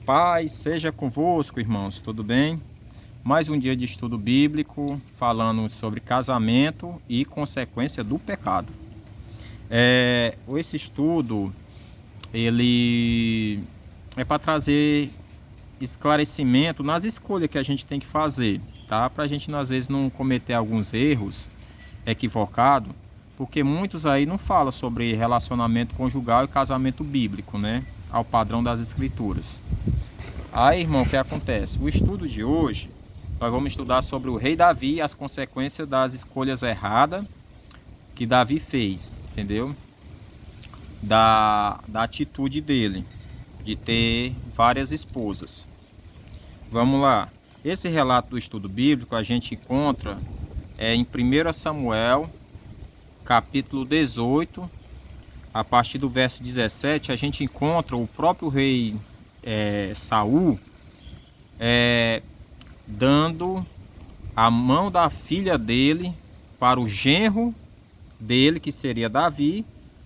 Paz seja convosco, irmãos, tudo bem? Mais um dia de estudo bíblico falando sobre casamento e consequência do pecado. Esse estudo ele é para trazer esclarecimento nas escolhas que a gente tem que fazer, tá? Para a gente às vezes não cometer alguns erros equivocados, porque muitos aí não falam sobre relacionamento conjugal e casamento bíblico, né? Ao padrão das escrituras. Aí, irmão, o que acontece? O estudo de hoje, nós vamos estudar sobre o rei Davi e as consequências das escolhas erradas que Davi fez, entendeu? Da atitude dele, de ter várias esposas. Vamos lá. Esse relato do estudo bíblico a gente encontra em 1 Samuel, capítulo 18, a partir do verso 17, a gente encontra o próprio rei Saul dando a mão da filha dele para o genro dele, que seria Davi,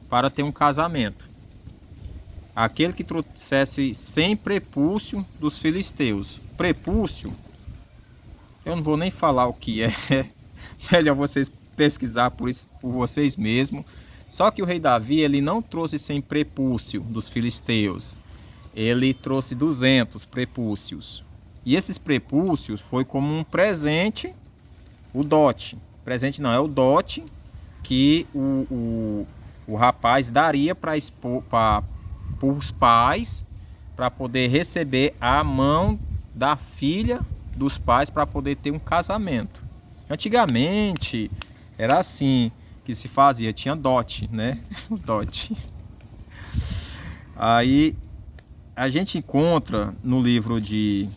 para ter um casamento. Aquele que trouxesse 100 prepúcio dos filisteus. Prepúcio, eu não vou nem falar o que é, melhor vocês pesquisar por vocês mesmos. Só que o rei Davi, ele não trouxe 100 prepúcio dos filisteus. Ele trouxe 200 prepúcios. E esses prepúcios foi como um presente, o dote. Presente não, é o dote que o rapaz daria para os pais, para poder receber a mão da filha dos pais, para poder ter um casamento. Antigamente era assim que se fazia, tinha dote, né? O dote. Aí a gente encontra no livro de...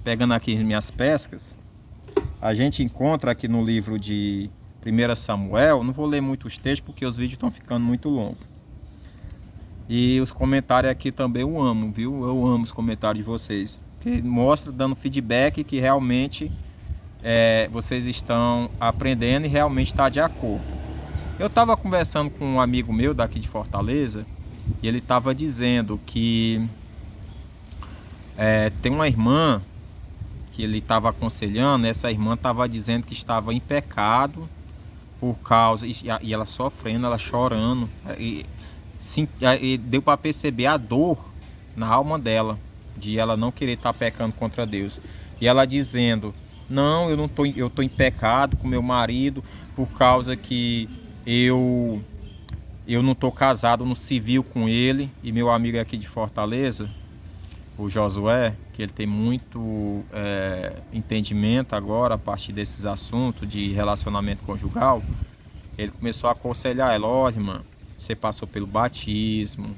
Pegando aqui minhas pescas, a gente encontra aqui no livro de 1 Samuel, não vou ler muitos textos porque os vídeos estão ficando muito longos. E os comentários aqui também eu amo, viu? Eu amo os comentários de vocês. Que mostra, dando feedback que realmente vocês estão aprendendo e realmente está de acordo. Eu estava conversando com um amigo meu daqui de Fortaleza e ele estava dizendo que tem uma irmã que ele estava aconselhando. Essa irmã estava dizendo que estava em pecado por causa, e ela sofrendo, ela chorando, e deu para perceber a dor na alma dela, de ela não querer estar pecando contra Deus. E ela dizendo: não, eu tô em pecado com meu marido por causa que eu não tô casado no civil com ele. E meu amigo aqui de Fortaleza, o Josué, que ele tem muito entendimento agora a partir desses assuntos de relacionamento conjugal, ele começou a aconselhar ela: olha, irmã, você passou pelo batismo,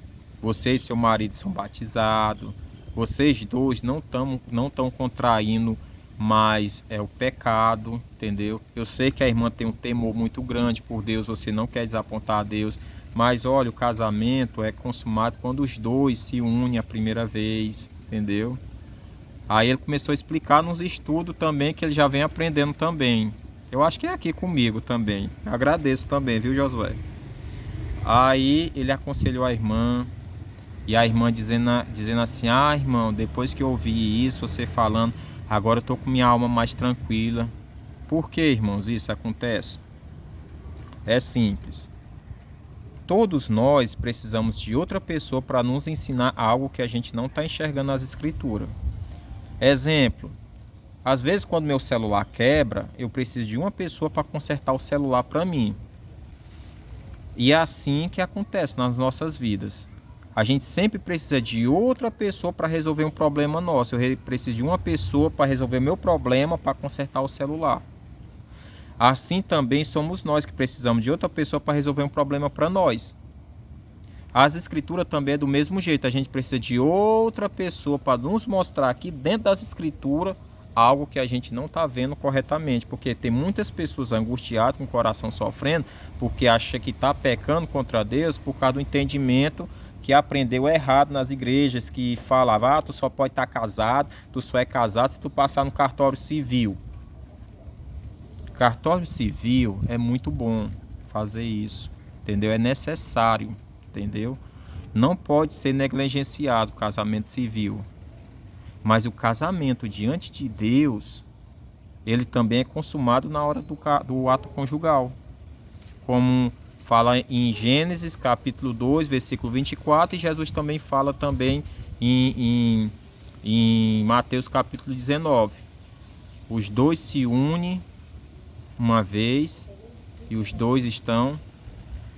você e seu marido são batizados, vocês dois não estão contraindo mais o pecado, entendeu? Eu sei que a irmã tem um temor muito grande por Deus, você não quer desapontar a Deus, mas olha, o casamento é consumado quando os dois se unem a primeira vez, entendeu? Aí ele começou a explicar nos estudos também, que ele já vem aprendendo também. Eu acho que é aqui comigo também. Eu agradeço também, viu, Josué? Aí ele aconselhou a irmã, e a irmã dizendo assim: ah, irmão, depois que eu ouvi isso, você falando, agora eu tô com minha alma mais tranquila. Por que, irmãos, isso acontece? É simples. Todos nós precisamos de outra pessoa para nos ensinar algo que a gente não está enxergando nas escrituras. Exemplo, às vezes quando meu celular quebra, eu preciso de uma pessoa para consertar o celular para mim. E é assim que acontece nas nossas vidas. A gente sempre precisa de outra pessoa para resolver um problema nosso. Eu preciso de uma pessoa para resolver meu problema, para consertar o celular. Assim também somos nós que precisamos de outra pessoa para resolver um problema para nós. As escrituras também é do mesmo jeito. A gente precisa de outra pessoa para nos mostrar aqui dentro das escrituras algo que a gente não está vendo corretamente. Porque tem muitas pessoas angustiadas, com o coração sofrendo, porque acha que está pecando contra Deus por causa do entendimento que aprendeu errado nas igrejas, que falava: tu só pode estar casado, tu só é casado se tu passar no cartório civil. Cartório civil é muito bom fazer isso, entendeu? É necessário, entendeu? Não pode ser negligenciado o casamento civil. Mas o casamento diante de Deus, ele também é consumado na hora do ato conjugal. Como fala em Gênesis capítulo 2, versículo 24, e Jesus também fala também em Mateus capítulo 19. Os dois se unem uma vez e os dois estão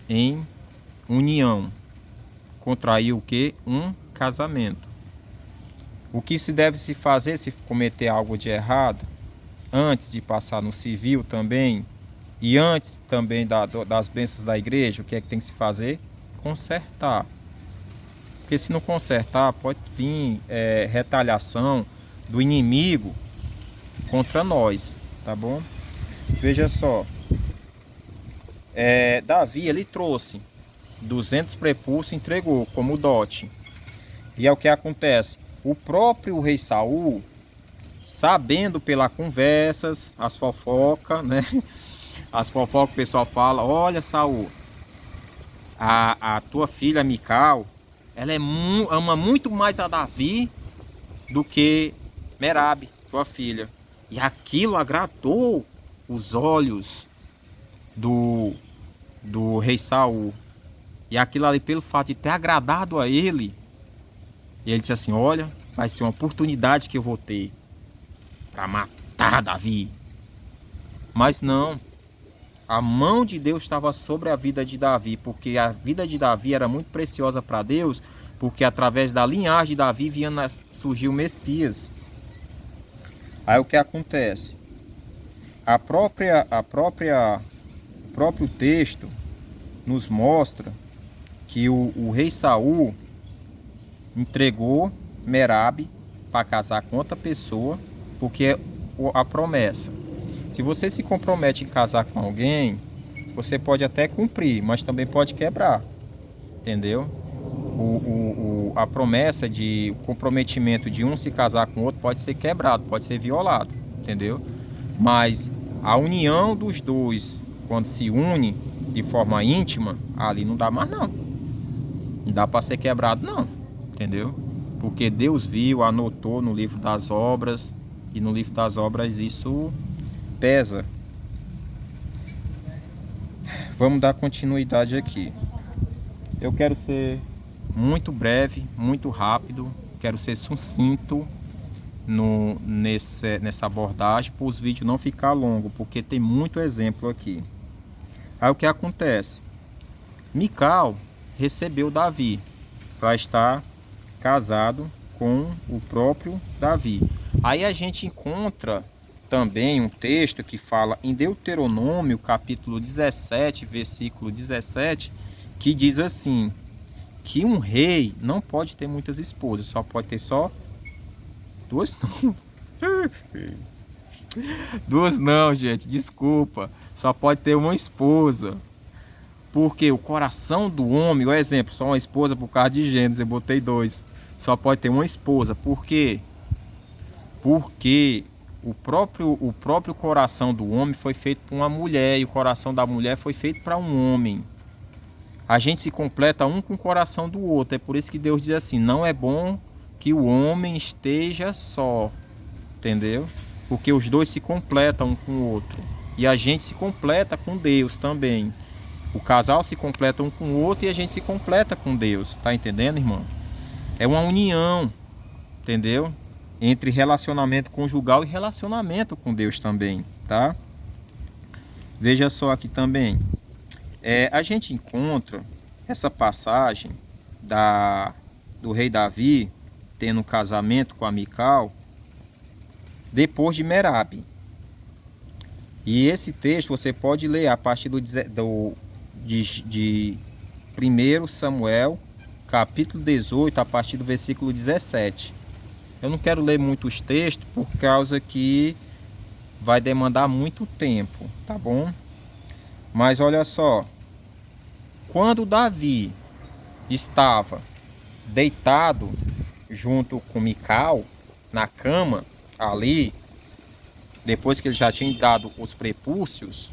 em união. Contrair o que? Um casamento. O que se deve se fazer se cometer algo de errado? Antes de passar no civil também, e antes também das bênçãos da igreja, o que é que tem que se fazer? Consertar. Porque se não consertar, pode vir retaliação do inimigo contra nós, tá bom? Veja só. Davi, ele trouxe 200 prepúcios e entregou como dote. E é o que acontece. O próprio rei Saul, sabendo pelas conversas, as fofocas, né? As fofocas, o pessoal fala: olha, Saul, a tua filha Mical, ela ama muito mais a Davi do que Merabe, tua filha. E aquilo agradou os olhos do rei Saul. E aquilo ali, pelo fato de ter agradado a ele, e ele disse assim: olha, vai ser uma oportunidade que eu vou ter para matar Davi. Mas não, a mão de Deus estava sobre a vida de Davi, porque a vida de Davi era muito preciosa para Deus, porque através da linhagem de Davi surgiu o Messias. Aí o que acontece? O próprio texto nos mostra que o rei Saul entregou Merabe para casar com outra pessoa, porque é a promessa. Se você se compromete em casar com alguém, você pode até cumprir, mas também pode quebrar, entendeu? A promessa de o comprometimento de um se casar com o outro pode ser quebrado, pode ser violado, entendeu? Mas a união dos dois, quando se une de forma íntima, ali não dá mais não. Não dá para ser quebrado não, entendeu? Porque Deus viu, anotou no livro das obras, e no livro das obras isso pesa. Vamos dar continuidade aqui. Eu quero ser muito breve, muito rápido, quero ser sucinto nessa abordagem, para os vídeos não ficar longos, porque tem muito exemplo aqui. Aí o que acontece? Mical recebeu Davi para estar casado com o próprio Davi. Aí a gente encontra também um texto que fala em Deuteronômio, capítulo 17, versículo 17, que diz assim, que um rei não pode ter muitas esposas, só pode ter só duas. Não. Duas não, gente, desculpa. Só pode ter uma esposa. Porque o coração do homem, o exemplo, só uma esposa por causa de Gênesis, eu botei dois. Só pode ter uma esposa. Por quê? Porque o próprio coração do homem foi feito para uma mulher e o coração da mulher foi feito para um homem. A gente se completa um com o coração do outro. É por isso que Deus diz assim: não é bom que o homem esteja só. Entendeu? Porque os dois se completam um com o outro. E a gente se completa com Deus também. O casal se completa um com o outro e a gente se completa com Deus. Tá entendendo, irmão? É uma união, entendeu? Entre relacionamento conjugal e relacionamento com Deus também, tá? Veja só aqui também. A gente encontra essa passagem do rei Davi tendo um casamento com a Mical depois de Merabe. E esse texto você pode ler a partir de 1 Samuel, capítulo 18, a partir do versículo 17. Eu não quero ler muitos textos por causa que vai demandar muito tempo, tá bom? Mas olha só, quando Davi estava deitado junto com Mical na cama ali, depois que ele já tinha dado os prepúcios,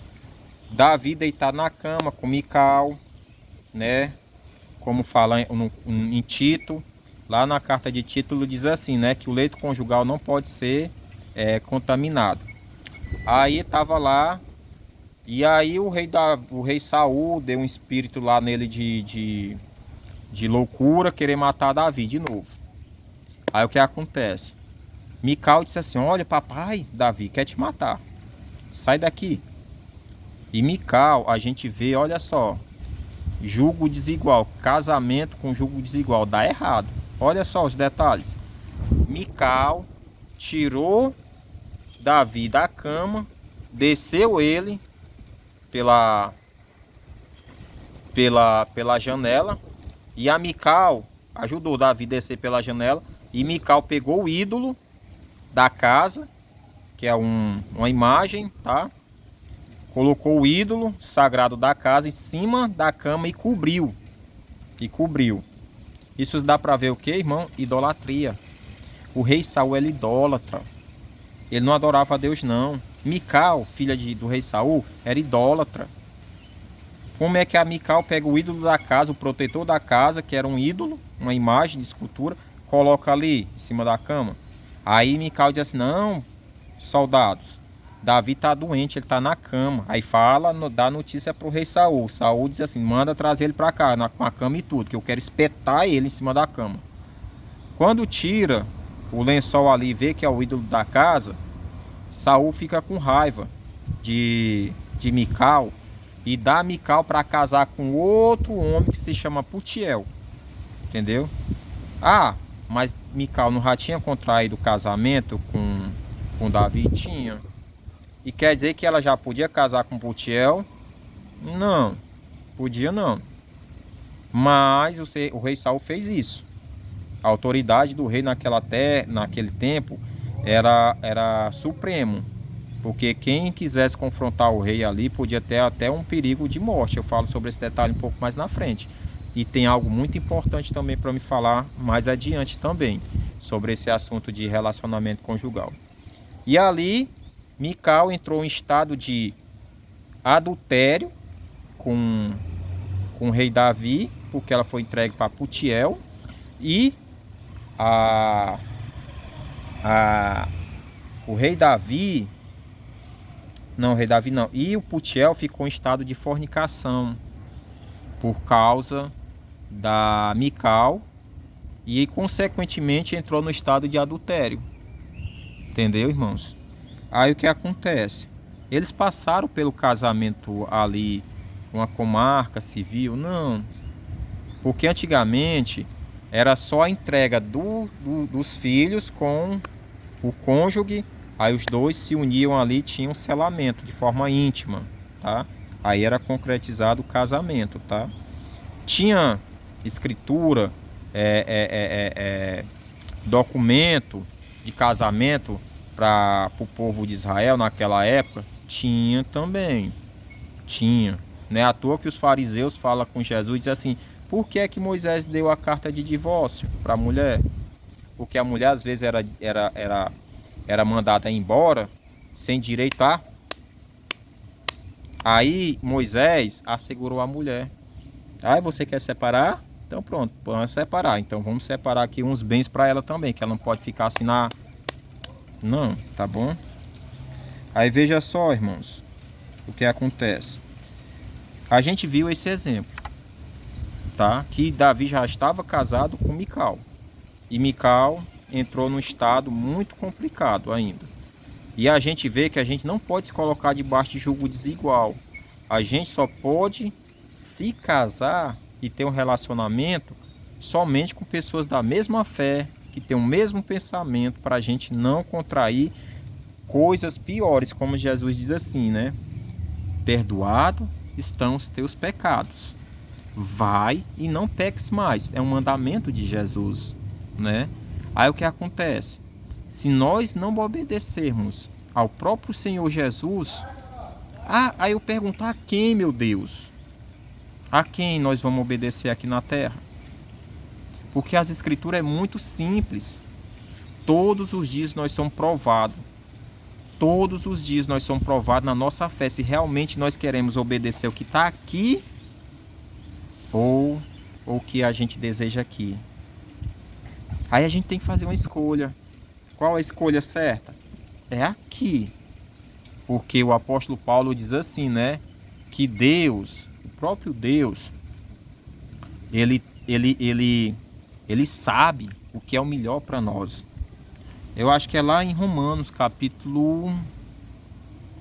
Davi deitado na cama com Mical, né? Como fala em Tito, lá na carta de título diz assim, né? Que o leito conjugal não pode ser contaminado. Aí estava lá, e aí o rei Saul deu um espírito lá nele de loucura, querer matar Davi de novo. Aí o que acontece? Mical disse assim, olha papai, Davi quer te matar, sai daqui. E Mical, a gente vê, olha só, julgo desigual, casamento com julgo desigual, dá errado. Olha só os detalhes. Mical tirou Davi da cama, desceu ele pela janela, e a Mical ajudou Davi a descer pela janela, e Mical pegou o ídolo da casa, que é uma imagem, tá? Colocou o ídolo sagrado da casa em cima da cama e cobriu. Isso dá para ver o que, irmão? Idolatria. O rei Saul era idólatra. Ele não adorava a Deus, não. Mical, filha do rei Saul, era idólatra. Como é que a Mical pega o ídolo da casa, o protetor da casa, que era um ídolo, uma imagem de escultura, coloca ali em cima da cama? Aí Mical diz assim, não, soldados, Davi está doente, ele está na cama. Aí fala, dá notícia para o rei Saul. Saul diz assim, manda trazer ele para cá, com a cama e tudo, que eu quero espetar ele em cima da cama. Quando tira o lençol ali e vê que é o ídolo da casa, Saul fica com raiva de Mical e dá Mical para casar com outro homem que se chama Putiel. Entendeu? Ah, mas Mical não já tinha contraído casamento com Davi? Tinha. E quer dizer que ela já podia casar com Putiel? Não, podia não. Mas o rei Saul fez isso. A autoridade do rei naquele tempo era supremo. Porque quem quisesse confrontar o rei ali podia ter até um perigo de morte. Eu falo sobre esse detalhe um pouco mais na frente. E tem algo muito importante também para me falar mais adiante também, sobre esse assunto de relacionamento conjugal. E ali, Mical entrou em estado de adultério com o rei Davi, porque ela foi entregue para Putiel. E o rei Davi não. E o Putiel ficou em estado de fornicação por causa da Mical e consequentemente entrou no estado de adultério. Entendeu, irmãos? Aí o que acontece? Eles passaram pelo casamento ali, uma comarca civil? Não. Porque antigamente era só a entrega dos filhos com o cônjuge, aí os dois se uniam ali, tinham um selamento de forma íntima, tá? Aí era concretizado o casamento, tá? Tinha escritura, documento de casamento para o povo de Israel naquela época? Tinha também, tinha. Não é à toa que os fariseus falam com Jesus e dizem assim, por que é que Moisés deu a carta de divórcio para a mulher? Porque a mulher às vezes era mandada embora sem direito a... Aí Moisés assegurou a mulher. Ah, você quer separar? Então pronto, vamos separar. Então vamos separar aqui uns bens para ela também, que ela não pode ficar assim na... Não, tá bom? Aí veja só, irmãos, o que acontece. A gente viu esse exemplo, tá? Que Davi já estava casado com Mical. E Mical entrou num estado muito complicado ainda. E a gente vê que a gente não pode se colocar debaixo de julgo desigual. A gente só pode se casar e ter um relacionamento somente com pessoas da mesma fé, que têm o mesmo pensamento, para a gente não contrair coisas piores, como Jesus diz assim, né? Perdoado estão os teus pecados. Vai e não peques mais. É um mandamento de Jesus, né? Aí o que acontece? Se nós não obedecermos ao próprio Senhor Jesus, aí eu pergunto, a quem, meu Deus? A quem nós vamos obedecer aqui na terra? Porque as escrituras é muito simples. Todos os dias nós somos provados. Todos os dias nós somos provados na nossa fé, se realmente nós queremos obedecer o que está aqui ou o que a gente deseja aqui. Aí a gente tem que fazer uma escolha. Qual a escolha certa? É aqui. Porque o apóstolo Paulo diz assim, né? Que Deus, o próprio Deus, ele sabe o que é o melhor para nós. Eu acho que é lá em Romanos, capítulo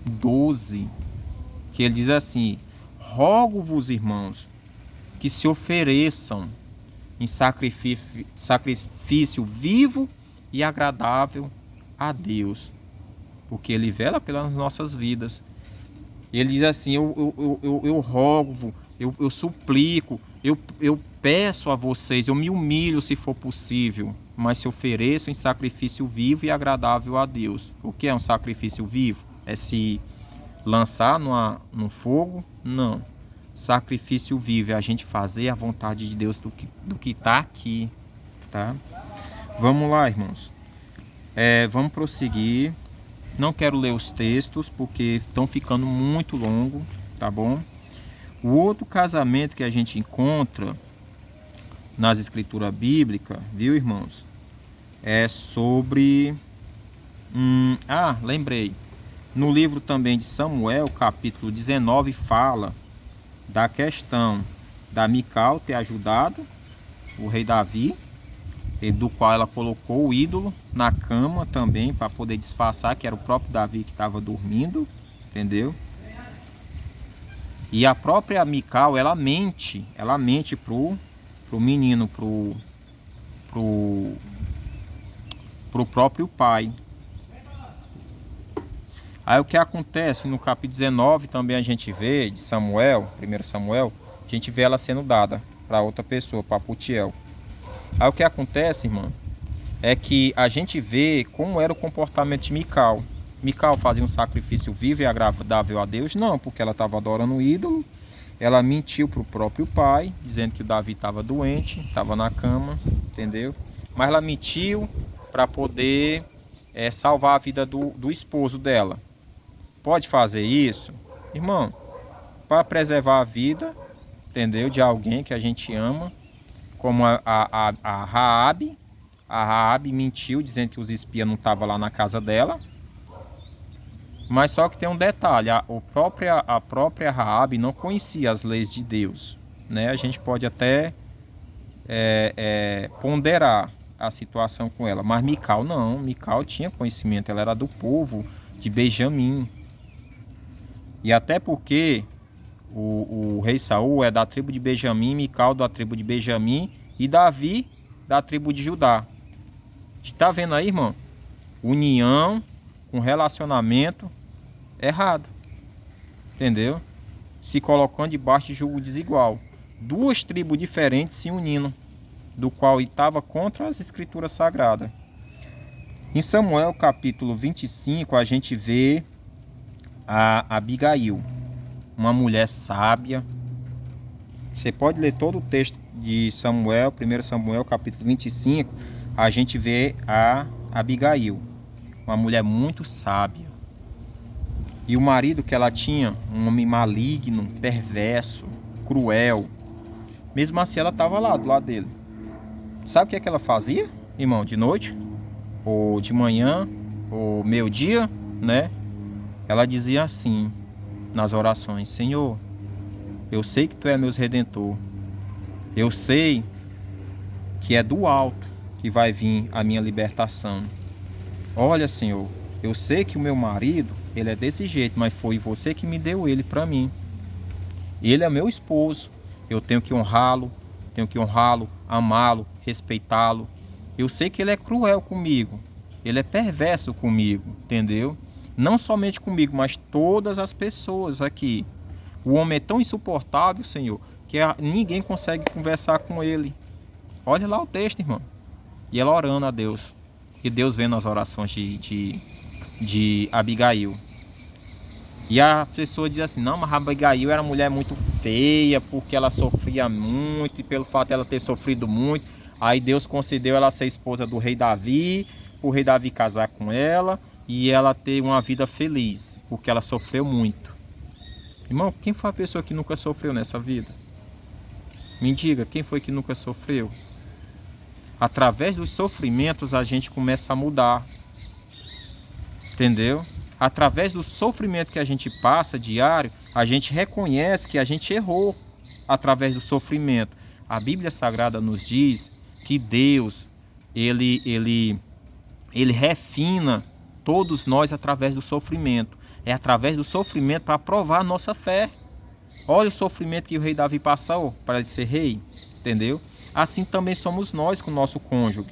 12, que ele diz assim: rogo-vos, irmãos, que se ofereçam em sacrifício vivo e agradável a Deus, porque Ele vela pelas nossas vidas. Ele diz assim: eu rogo, eu suplico, eu peço a vocês, eu me humilho se for possível, mas se ofereçam em sacrifício vivo e agradável a Deus. O que é um sacrifício vivo? É se lançar no fogo? Não. Sacrifício vivo é a gente fazer a vontade de Deus do que está aqui, tá? Vamos lá, irmãos. Vamos prosseguir. Não quero ler os textos porque estão ficando muito longo, tá bom? O outro casamento que a gente encontra nas escrituras bíblicas, viu, irmãos? É sobre... lembrei. No livro também de Samuel, capítulo 19, fala da questão da Mical ter ajudado o rei Davi, do qual ela colocou o ídolo na cama também para poder disfarçar que era o próprio Davi que estava dormindo, entendeu? E a própria Mical, ela mente pro menino, pro próprio pai. Aí o que acontece no capítulo 19 também a gente vê de Samuel, 1 Samuel, a gente vê ela sendo dada para outra pessoa, para Putiel. Aí o que acontece, irmão, é que a gente vê como era o comportamento de Mical. Mical fazia um sacrifício vivo e agradável a Deus? Não, porque ela estava adorando o ídolo. Ela mentiu para o próprio pai, dizendo que o Davi estava doente, estava na cama, entendeu? Mas ela mentiu para poder salvar a vida do esposo dela. Pode fazer isso, irmão, para preservar a vida, entendeu? De alguém que a gente ama, como a Raabe. A Raabe mentiu, dizendo que os espias não estavam lá na casa dela. Mas só que tem um detalhe, a própria Raabe não conhecia as leis de Deus, né? A gente pode até ponderar a situação com ela, mas Mical não. Mical tinha conhecimento, ela era do povo de Benjamim. E até porque o rei Saul é da tribo de Benjamim, Mical da tribo de Benjamim e Davi da tribo de Judá. Tá vendo aí, irmão? União com relacionamento errado, entendeu? Se colocando debaixo de julgo desigual. Duas tribos diferentes se unindo, do qual estava contra as escrituras sagradas. Em Samuel capítulo 25 a gente vê a Abigail, uma mulher sábia. Você pode ler todo o texto de Samuel, 1 Samuel capítulo 25, a gente vê a Abigail, uma mulher muito sábia. E o marido que ela tinha, um homem maligno, perverso, cruel. Mesmo assim ela estava lá do lado dele. Sabe o que ela fazia, irmão? De noite, ou de manhã, ou meio-dia, né? Ela dizia assim nas orações: Senhor, eu sei que Tu é meu redentor. Eu sei que é do alto que vai vir a minha libertação. Olha, Senhor, eu sei que o meu marido, ele é desse jeito, mas foi Você que me deu ele para mim. Ele é meu esposo. Eu tenho que honrá-lo, amá-lo, respeitá-lo. Eu sei que ele é cruel comigo, ele é perverso comigo, entendeu? Não somente comigo, mas todas as pessoas aqui. O homem é tão insuportável, Senhor, que ninguém consegue conversar com ele. Olha lá o texto, irmão. E ela orando a Deus. E Deus vendo as orações de Abigail. E a pessoa diz assim: não, mas Abigail era uma mulher muito feia, porque ela sofria muito, e pelo fato de ela ter sofrido muito, aí Deus concedeu ela ser esposa do rei Davi, o rei Davi casar com ela, e ela ter uma vida feliz, porque ela sofreu muito. Irmão, quem foi a pessoa que nunca sofreu nessa vida? Me diga, quem foi que nunca sofreu? Através dos sofrimentos a gente começa a mudar. Entendeu? Através do sofrimento que a gente passa diário, a gente reconhece que a gente errou através do sofrimento. A Bíblia Sagrada nos diz que Deus, ele refina todos nós através do sofrimento. É através do sofrimento para provar a nossa fé. Olha o sofrimento que o rei Davi passou para ele ser rei, entendeu? Assim também somos nós com o nosso cônjuge.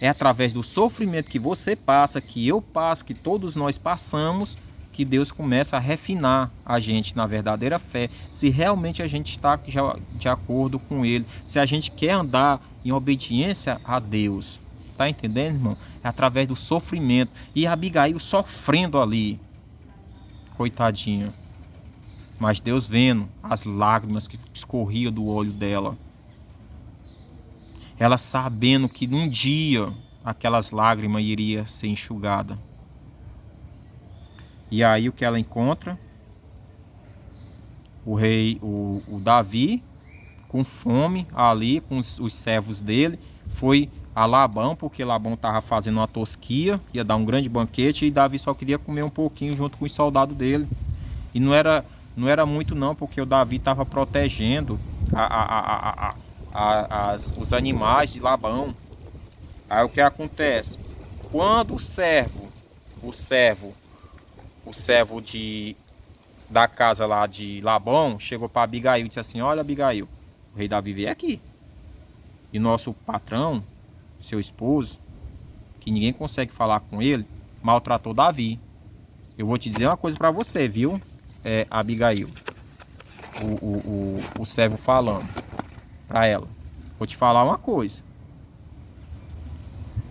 É através do sofrimento que você passa, que eu passo, que todos nós passamos, que Deus começa a refinar a gente na verdadeira fé, se realmente a gente está de acordo com Ele, se a gente quer andar em obediência a Deus. Tá entendendo, irmão? É através do sofrimento. E Abigail sofrendo ali, coitadinha. Mas Deus vendo as lágrimas que escorriam do olho dela. Ela sabendo que num dia aquelas lágrimas iriam ser enxugadas. E aí o que ela encontra? O rei, o Davi, com fome ali, com os servos dele, foi a Labão, porque Labão estava fazendo uma tosquia, ia dar um grande banquete, e Davi só queria comer um pouquinho junto com os soldados dele. E não era muito não, porque o Davi estava protegendo os animais de Labão. Aí o que acontece? Quando o servo da casa lá de Labão chegou para Abigail e disse assim: olha, Abigail, o rei Davi veio aqui. E nosso patrão, seu esposo, que ninguém consegue falar com ele, maltratou Davi. Eu vou te dizer uma coisa para você, viu, Abigail? O servo falando para ela: vou te falar uma coisa.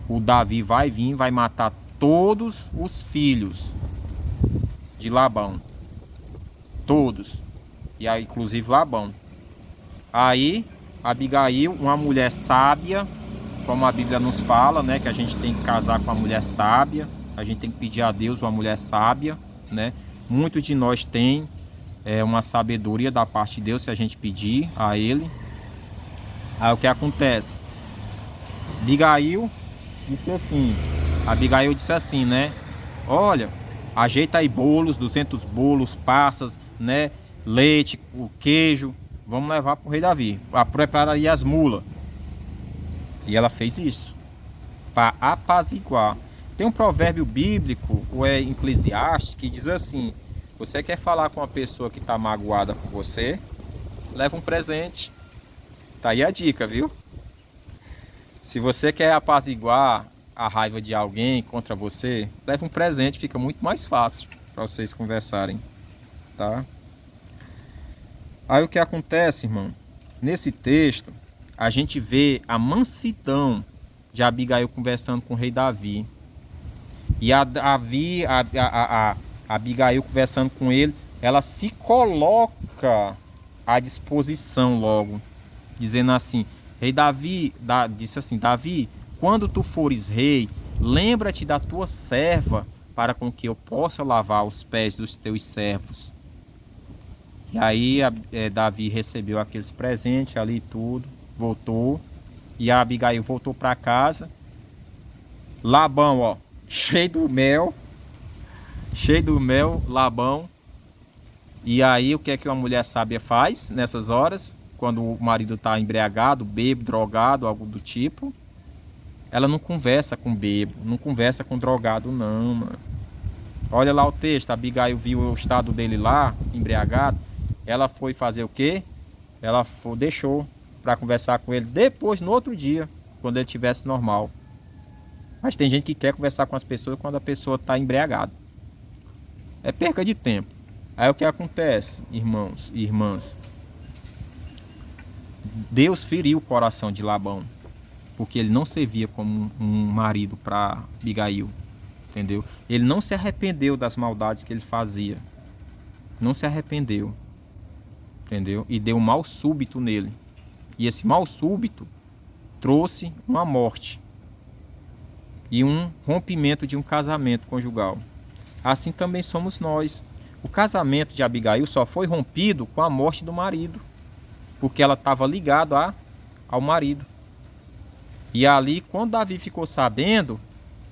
O Davi vai vir, vai matar todos os filhos de Labão. Todos. E aí, inclusive Labão. Aí, Abigail, uma mulher sábia, como a Bíblia nos fala, né? Que a gente tem que casar com uma mulher sábia. A gente tem que pedir a Deus uma mulher sábia, né? Muitos de nós tem uma sabedoria da parte de Deus se a gente pedir a Ele. Aí o que acontece? Abigail disse assim, né? Olha, ajeita aí bolos, 200 bolos, passas, né? Leite, o queijo. Vamos levar para o rei Davi. Prepara aí as mulas. E ela fez isso para apaziguar. Tem um provérbio bíblico, ou é Eclesiastes, que diz assim: você quer falar com uma pessoa que está magoada com você? Leva um presente. Tá aí a dica, viu? Se você quer apaziguar a raiva de alguém contra você, leva um presente, fica muito mais fácil para vocês conversarem, tá? Aí o que acontece, irmão? Nesse texto, a gente vê a mansidão de Abigail conversando com o rei Davi. E a Abigail conversando com ele, ela se coloca à disposição logo, dizendo assim: rei Davi, disse assim: Davi, quando tu fores rei, lembra-te da tua serva, para com que eu possa lavar os pés dos teus servos. E aí Davi recebeu aqueles presentes ali e tudo, voltou, e a Abigail voltou para casa. Labão, ó, cheio do mel, Labão. E aí o que é que uma mulher sábia faz nessas horas? Quando o marido está embriagado, bêbado, drogado, algo do tipo, ela não conversa com bêbado, não conversa com drogado não, mano. Olha lá o texto, a Abigail viu o estado dele lá, embriagado. Ela foi fazer o quê? Ela deixou para conversar com ele depois, no outro dia, quando ele estivesse normal. Mas tem gente que quer conversar com as pessoas quando a pessoa está embriagada. É perca de tempo. Aí o que acontece, irmãos e irmãs? Deus feriu o coração de Labão, porque ele não servia como um marido para Abigail, entendeu? Ele não se arrependeu das maldades que ele fazia, não se arrependeu, entendeu? E deu um mal súbito nele, e esse mal súbito trouxe uma morte e um rompimento de um casamento conjugal. Assim também somos nós. O casamento de Abigail só foi rompido com a morte do marido, porque ela estava ligada ao marido. E ali, quando Davi ficou sabendo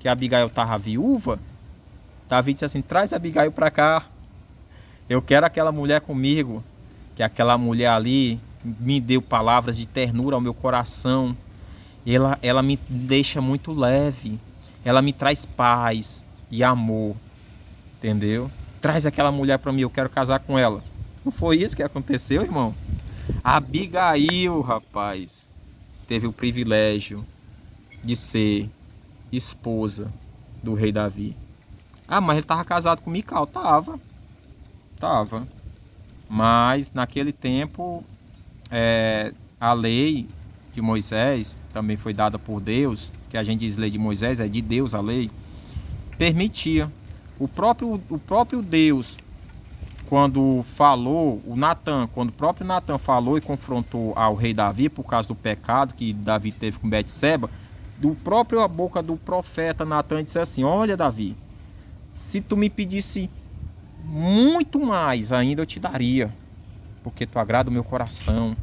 que Abigail estava viúva, Davi disse assim: traz Abigail para cá, eu quero aquela mulher comigo. Que aquela mulher ali me deu palavras de ternura ao meu coração. Ela me deixa muito leve, ela me traz paz e amor, entendeu? Traz aquela mulher para mim, eu quero casar com ela. Não foi isso que aconteceu, irmão? Abigail, rapaz, teve o privilégio de ser esposa do rei Davi. Ah, mas ele estava casado com Mical. Tava. Mas naquele tempo, a lei de Moisés, também foi dada por Deus, que a gente diz lei de Moisés, é de Deus a lei, permitia. O próprio Deus, quando falou, quando o próprio Natan falou e confrontou ao rei Davi por causa do pecado que Davi teve com Betseba, do próprio a boca do profeta Natan disse assim: olha, Davi, se tu me pedisse muito mais ainda eu te daria, porque tu agrada o meu coração,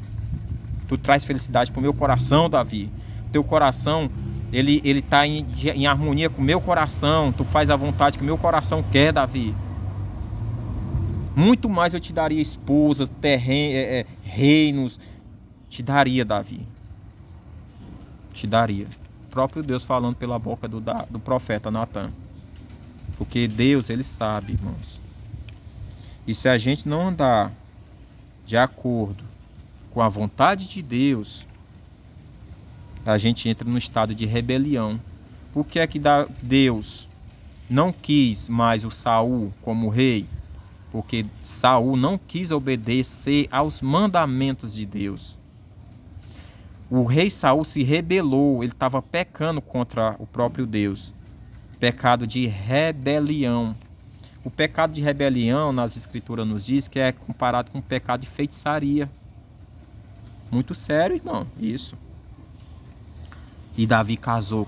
tu traz felicidade para o meu coração, Davi. Teu coração, ele está em harmonia com o meu coração, tu faz a vontade que o meu coração quer, Davi. Muito mais eu te daria esposas, reinos, te daria, Davi. Te daria. O próprio Deus falando pela boca do profeta Natan. Porque Deus, ele sabe, irmãos. E se a gente não andar de acordo com a vontade de Deus, a gente entra no estado de rebelião. Por que é que Deus não quis mais o Saul como rei? Porque Saul não quis obedecer aos mandamentos de Deus. O rei Saul se rebelou, ele estava pecando contra o próprio Deus. Pecado de rebelião. O pecado de rebelião, nas escrituras nos diz que é comparado com o pecado de feitiçaria. Muito sério, irmão, isso. E Davi casou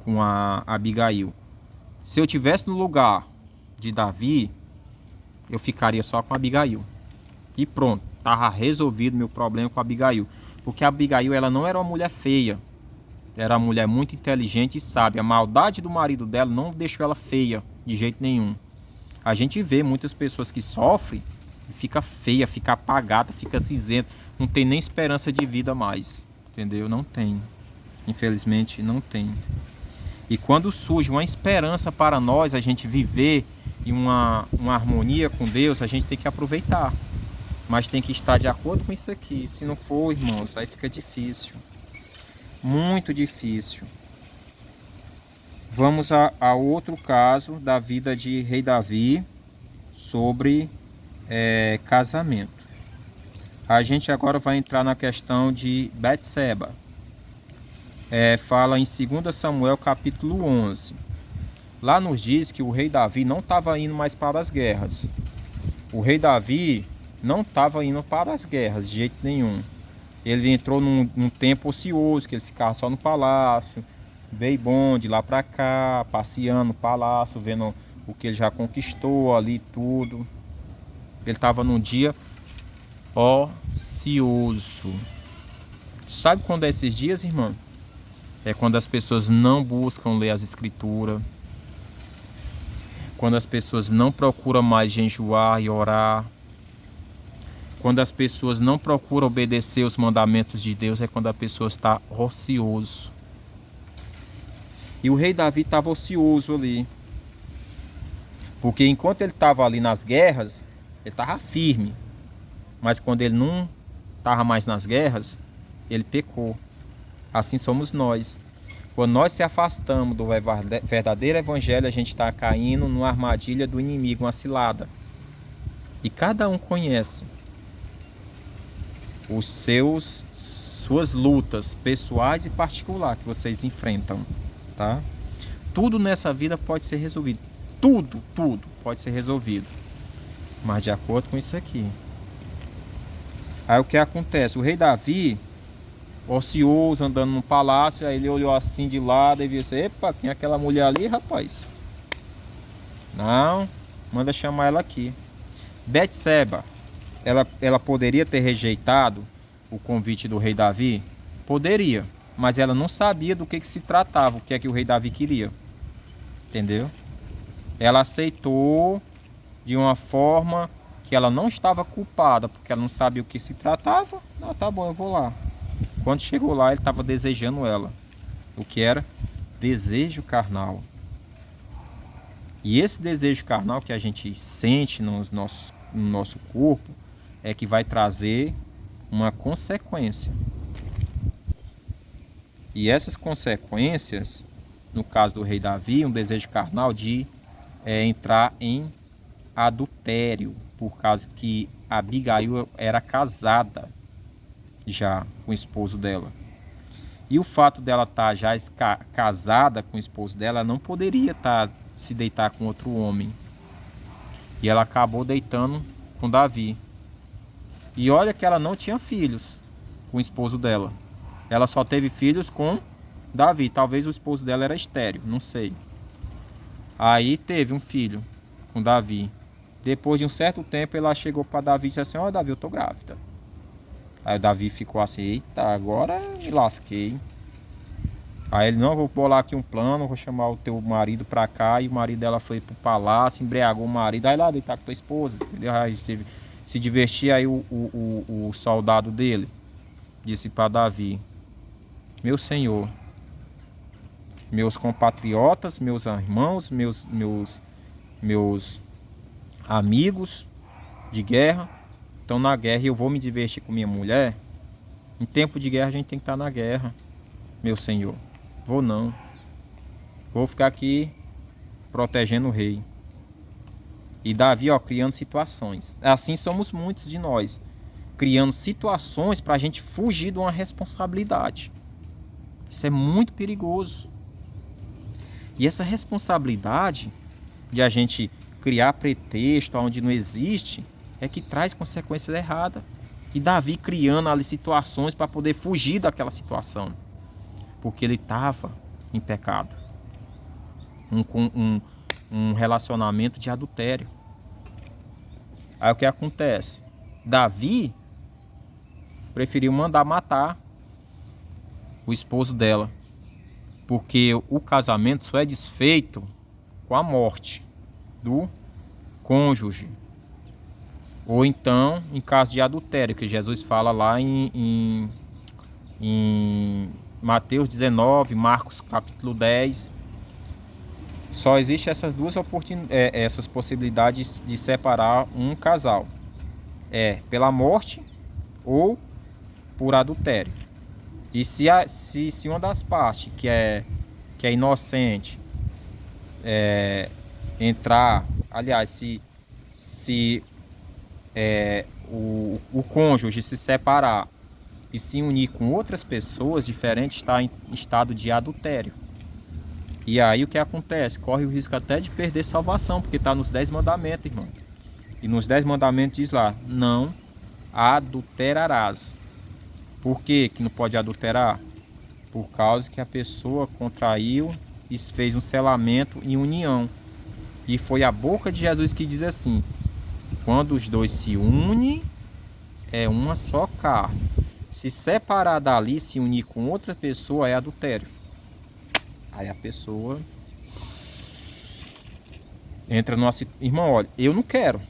com a Abigail. Se eu tivesse no lugar de Davi, eu ficaria só com a Abigail. E pronto, estava resolvido meu problema com a Abigail. Porque a Abigail, ela não era uma mulher feia. Era uma mulher muito inteligente e sábia. A maldade do marido dela não deixou ela feia de jeito nenhum. A gente vê muitas pessoas que sofrem e fica feia, fica apagada, fica cinzenta, não tem nem esperança de vida mais. Entendeu? Não tem. Infelizmente não tem. E quando surge uma esperança para nós, a gente viver em uma harmonia com Deus, a gente tem que aproveitar. Mas tem que estar de acordo com isso aqui. Se não for, irmãos, aí fica difícil. Muito difícil. Vamos a outro caso da vida de rei Davi sobre casamento. A gente agora vai entrar na questão de Betseba. Fala em 2 Samuel capítulo 11. Lá nos diz que o rei Davi não estava indo mais para as guerras. O rei Davi não estava indo para as guerras de jeito nenhum. Ele entrou num tempo ocioso, que ele ficava só no palácio, veio bom de lá para cá, passeando no palácio, vendo o que ele já conquistou ali, tudo. Ele estava num dia ocioso. Sabe quando é esses dias, irmão? É quando as pessoas não buscam ler as escrituras, quando as pessoas não procuram mais jejuar e orar, quando as pessoas não procuram obedecer os mandamentos de Deus, é quando a pessoa está ocioso. E o rei Davi estava ocioso ali. Porque enquanto ele estava ali nas guerras, ele estava firme. Mas quando ele não estava mais nas guerras, ele pecou. Assim somos nós. Quando nós se afastamos do verdadeiro evangelho, a gente está caindo numa armadilha do inimigo, uma cilada. E cada um conhece suas lutas pessoais e particulares que vocês enfrentam, tá? Tudo nessa vida pode ser resolvido. Tudo pode ser resolvido. Mas de acordo com isso aqui. Aí o que acontece? O rei Davi, ocioso, andando no palácio, aí ele olhou assim de lado e viu assim: epa, quem é aquela mulher ali, rapaz? Não, manda chamar ela aqui. Betseba, ela poderia ter rejeitado o convite do rei Davi? Poderia, mas ela não sabia do que se tratava, o que é que o rei Davi queria. Entendeu? Ela aceitou de uma forma que ela não estava culpada, porque ela não sabia o que se tratava. Não, tá bom, eu vou lá. Quando chegou lá, ele estava desejando ela. O que era? Desejo carnal. E esse desejo carnal que a gente sente no nosso corpo é que vai trazer uma consequência. E essas consequências, no caso do rei Davi, um desejo carnal de entrar em adultério, por causa que Abigail era casada já com o esposo dela. E o fato dela estar já casada com o esposo dela, ela não poderia se deitar com outro homem. E ela acabou deitando com Davi. E olha que ela não tinha filhos com o esposo dela. Ela só teve filhos com Davi. Talvez o esposo dela era estéril, não sei. Aí teve um filho com Davi. Depois de um certo tempo, ela chegou para Davi e disse assim: ó, Davi, eu tô grávida. Aí o Davi ficou assim: eita, agora me lasquei. Aí ele: não, vou bolar aqui um plano, vou chamar o teu marido pra cá. E o marido dela foi pro palácio, embriagou o marido. Aí lá deitar com tua esposa, entendeu? Aí se divertir. Aí o soldado dele disse para Davi: meu senhor, meus compatriotas, meus irmãos, meus amigos de guerra estão na guerra e eu vou me divertir com minha mulher. Em tempo de guerra a gente tem que estar na guerra, meu senhor. Vou não. Vou ficar aqui protegendo o rei. E Davi, ó, criando situações. Assim somos muitos de nós, criando situações para a gente fugir de uma responsabilidade. Isso é muito perigoso. E essa responsabilidade de a gente criar pretexto onde não existe é que traz consequências erradas. E Davi criando ali situações para poder fugir daquela situação, porque ele estava em pecado, um relacionamento de adultério. Aí o que acontece? Davi preferiu mandar matar o esposo dela, porque o casamento só é desfeito com a morte do cônjuge, ou então em caso de adultério, que Jesus fala lá em Mateus 19, Marcos capítulo 10. Só existe essas duas essas possibilidades de separar um casal, pela morte ou por adultério. E se uma das partes que é inocente entrar, aliás, se o cônjuge se separar e se unir com outras pessoas diferentes, está em estado de adultério. E aí o que acontece? Corre o risco até de perder salvação, porque está nos 10 mandamentos, irmão. E nos 10 mandamentos diz lá: não adulterarás. Por que que não pode adulterar? Por causa que a pessoa contraiu e fez um selamento em união. E foi a boca de Jesus que diz assim: quando os dois se unem, é uma só carne. Se separar dali, se unir com outra pessoa, é adultério. Aí a pessoa entra numa situação. Irmão, olha, eu não quero,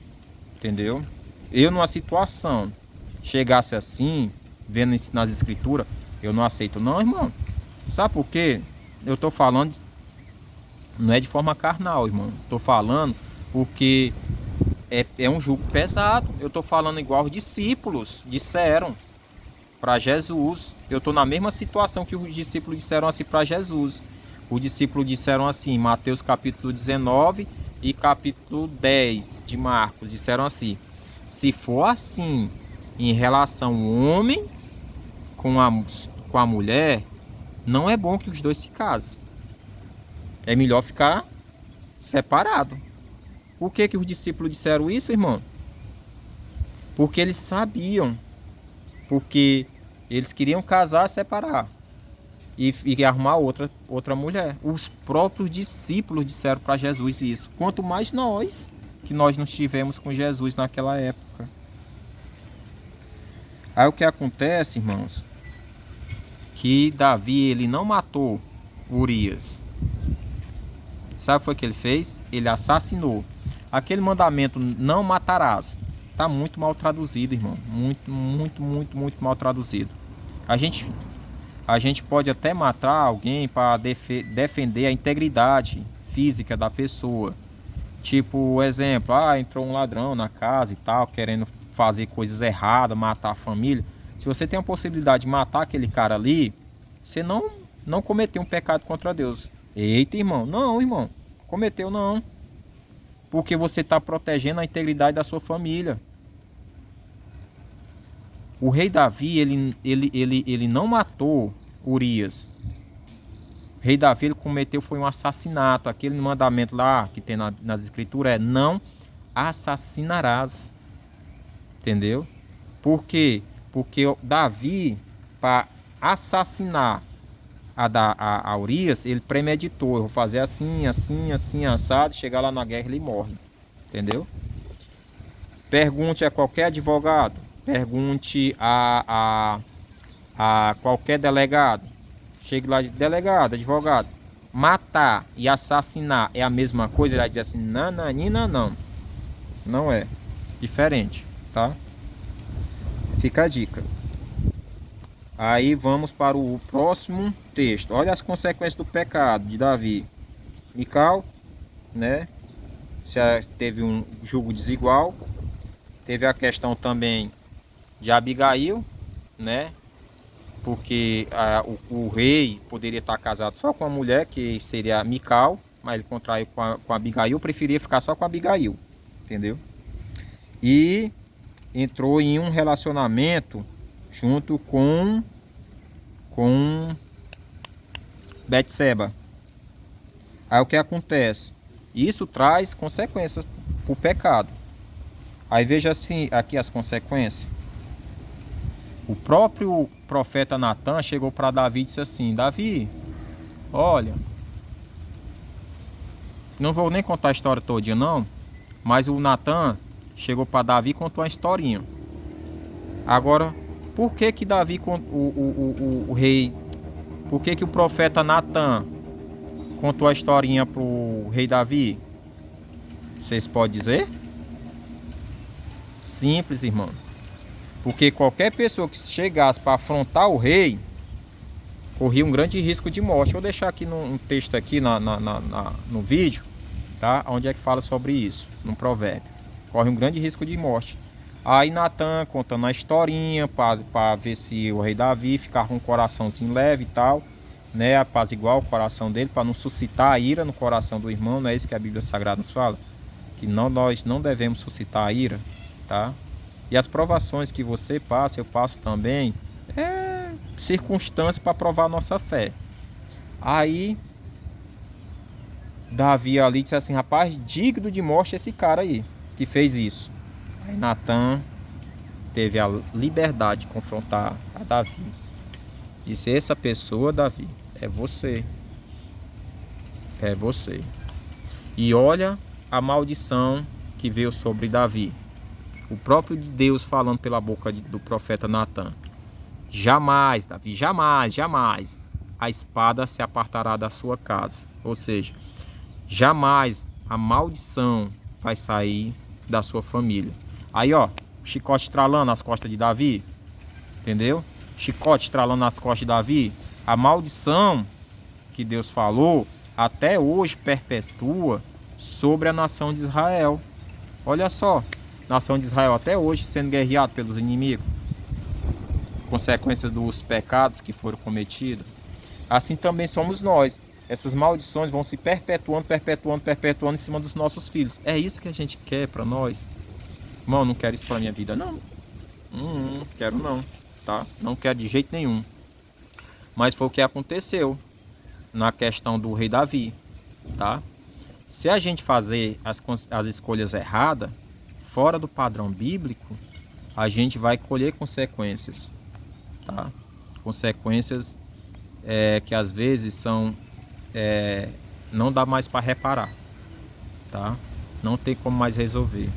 entendeu? Eu numa situação chegasse assim, vendo isso nas escrituras, eu não aceito não, irmão. Sabe por quê? Eu tô falando, não é de forma carnal, irmão. Tô falando porque é um jugo pesado. Eu tô falando igual os discípulos disseram para Jesus. Eu tô na mesma situação que os discípulos disseram assim para Jesus. Os discípulos disseram assim, Mateus capítulo 19 e capítulo 10 de Marcos, disseram assim: se for assim em relação ao homem com a mulher, não é bom que os dois se casem. É melhor ficar separado. Por que que os discípulos disseram isso, irmão? Porque eles sabiam. Porque eles queriam casar e separar. E arrumar outra mulher. Os próprios discípulos disseram para Jesus isso. Quanto mais nós, que nós não estivemos com Jesus naquela época. Aí o que acontece, irmãos? que Davi ele não matou Urias. Sabe o que foi que ele fez? Ele assassinou. Aquele mandamento, não matarás, está muito mal traduzido, irmão. Muito mal traduzido. A gente pode até matar alguém para defender a integridade física da pessoa. Tipo, exemplo, entrou um ladrão na casa e tal, querendo fazer coisas erradas, matar a família. Se você tem a possibilidade de matar aquele cara ali, você não cometeu um pecado contra Deus. Eita, irmão, não, irmão, cometeu não. Porque você está protegendo a integridade da sua família. O rei Davi, ele não matou Urias. O rei Davi ele cometeu foi um assassinato. Aquele mandamento lá que tem nas escrituras é não assassinarás. Entendeu? Por quê? Porque Davi, para assassinar a Urias, ele premeditou. Eu vou fazer assim, assado. Chegar lá na guerra ele morre. Entendeu? Pergunte a qualquer advogado. Pergunte a qualquer delegado. Chegue lá de delegado, advogado. Matar e assassinar é a mesma coisa? Ele vai dizer assim, não. Não é. Diferente, tá? Fica a dica. Aí vamos para o próximo texto. Olha as consequências do pecado de Davi. Mical, né? Teve um julgo desigual. Teve a questão também de Abigail, né? Porque o rei poderia estar casado só com a mulher, que seria Mical, mas ele contraiu com a Abigail, preferia ficar só com a Abigail, entendeu? E entrou em um relacionamento junto com Betseba. Aí o que acontece? Isso traz consequências para o pecado. Aí veja assim, aqui as consequências. O próprio profeta Natan chegou para Davi e disse assim: Davi, olha, não vou nem contar a história todinha não, mas o Natan chegou para Davi e contou uma historinha. Agora, por que Davi, o rei, por que o profeta Natan contou a historinha para o rei Davi? Vocês podem dizer? Simples, irmão. Porque qualquer pessoa que chegasse para afrontar o rei corria um grande risco de morte. Vou deixar aqui um texto aqui no vídeo, tá? Onde é que fala sobre isso, no provérbio. Corre um grande risco de morte. Aí Natan contando a historinha para ver se o rei Davi ficava com um coraçãozinho leve e tal, né? Apaziguar o coração dele para não suscitar a ira no coração do irmão. Não é isso que a Bíblia Sagrada nos fala? Que nós não devemos suscitar a ira, tá? E as provações que você passa, eu passo também, é circunstância para provar a nossa fé. Aí Davi ali disse assim: rapaz, digno de morte esse cara aí que fez isso. Aí Natan teve a liberdade de confrontar a Davi. Disse: essa pessoa, Davi, é você. É você. E olha a maldição que veio sobre Davi. O próprio Deus falando pela boca do profeta Natan: jamais, Davi, jamais a espada se apartará da sua casa. Ou seja, jamais a maldição vai sair da sua família. Aí, ó, chicote estralando nas costas de Davi. Entendeu? Chicote estralando nas costas de Davi. A maldição que Deus falou até hoje perpetua sobre a nação de Israel. Olha só. Nação de Israel até hoje sendo guerreado pelos inimigos, consequência dos pecados que foram cometidos. Assim também somos nós. Essas maldições vão se perpetuando em cima dos nossos filhos. É isso que a gente quer para nós? Irmão, não quero isso para minha vida não. Quero não, tá? Não quero de jeito nenhum. Mas foi o que aconteceu na questão do rei Davi, tá? Se a gente fazer as escolhas erradas, fora do padrão bíblico, a gente vai colher consequências, tá? Consequências que às vezes são não dá mais para reparar, tá? Não tem como mais resolver.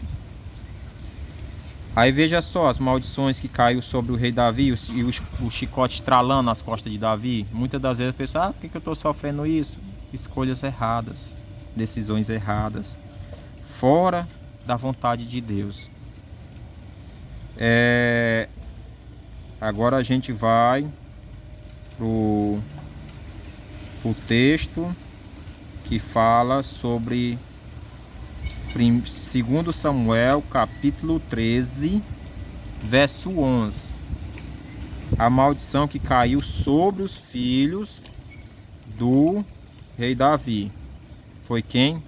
Aí veja só as maldições que caiu sobre o rei Davi e o chicote estralando nas costas de Davi. Muitas das vezes a pessoa, por que eu estou sofrendo isso? Escolhas erradas, decisões erradas, fora da vontade de Deus. Agora a gente vai pro texto que fala sobre 2 Samuel, capítulo 13, verso 11. A maldição que caiu sobre os filhos do rei Davi. Foi quem?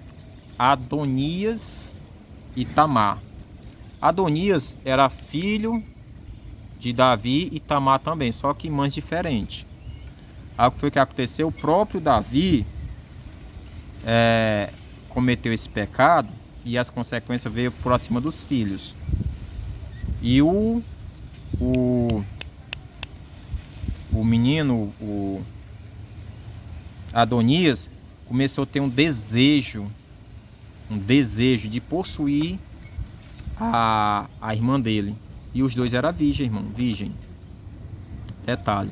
Adonias e Tamar. Adonias era filho de Davi e Tamar também, só que mães diferentes. Aí o que foi que aconteceu? O próprio Davi cometeu esse pecado e as consequências veio por acima dos filhos. E o menino, o Adonias, começou a ter um desejo de possuir a irmã dele. E os dois eram virgem. Detalhe.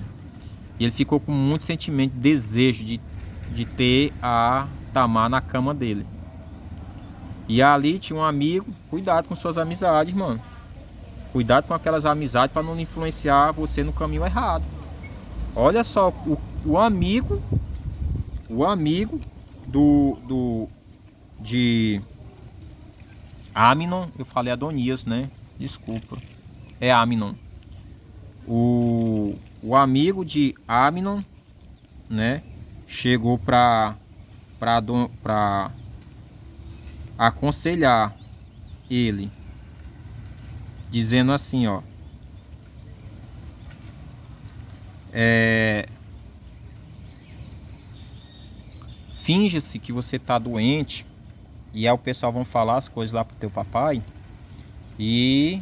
E ele ficou com muito sentimento, desejo de ter a Tamar na cama dele. E ali tinha um amigo. Cuidado com suas amizades, mano. Cuidado com aquelas amizades para não influenciar você no caminho errado. Olha só, o amigo de Aminon, eu falei Adonias, né? Desculpa. É Aminon. O amigo de Aminon, né? Chegou para aconselhar ele, dizendo assim, ó. Finge-se que você tá doente. E aí o pessoal vão falar as coisas lá pro teu papai. E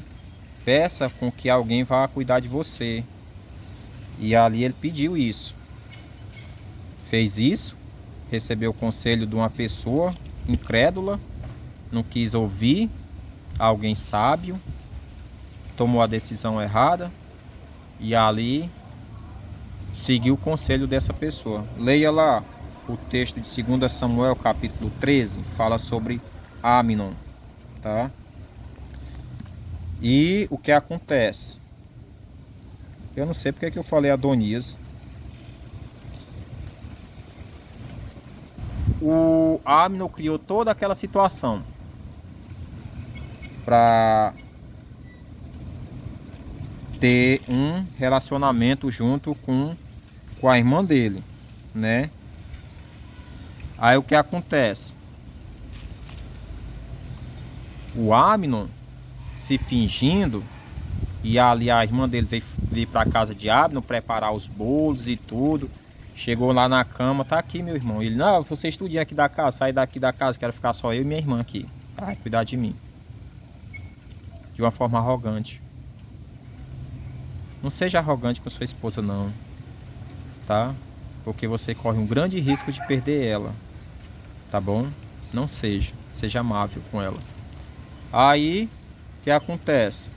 peça com que alguém vá cuidar de você. E ali ele pediu isso. Fez isso. Recebeu o conselho de uma pessoa incrédula. Não quis ouvir alguém sábio. Tomou a decisão errada. E ali seguiu o conselho dessa pessoa. Leia lá o texto de 2 Samuel, capítulo 13, fala sobre Aminon, tá? E o que acontece? Eu não sei porque que eu falei Adonias. O Aminon criou toda aquela situação para ter um relacionamento junto com a irmã dele, né? Aí o que acontece? O Aminon se fingindo, e ali a irmã dele veio para casa de Aminon preparar os bolos e tudo. Chegou lá na cama, tá aqui meu irmão. Ele, não, você estudinha aqui da casa, sai daqui da casa, quero ficar só eu e minha irmã aqui. Vai cuidar de mim. De uma forma arrogante. Não seja arrogante com sua esposa não, tá? Porque você corre um grande risco de perder ela. Tá bom? Não seja amável com ela. Aí, o que acontece?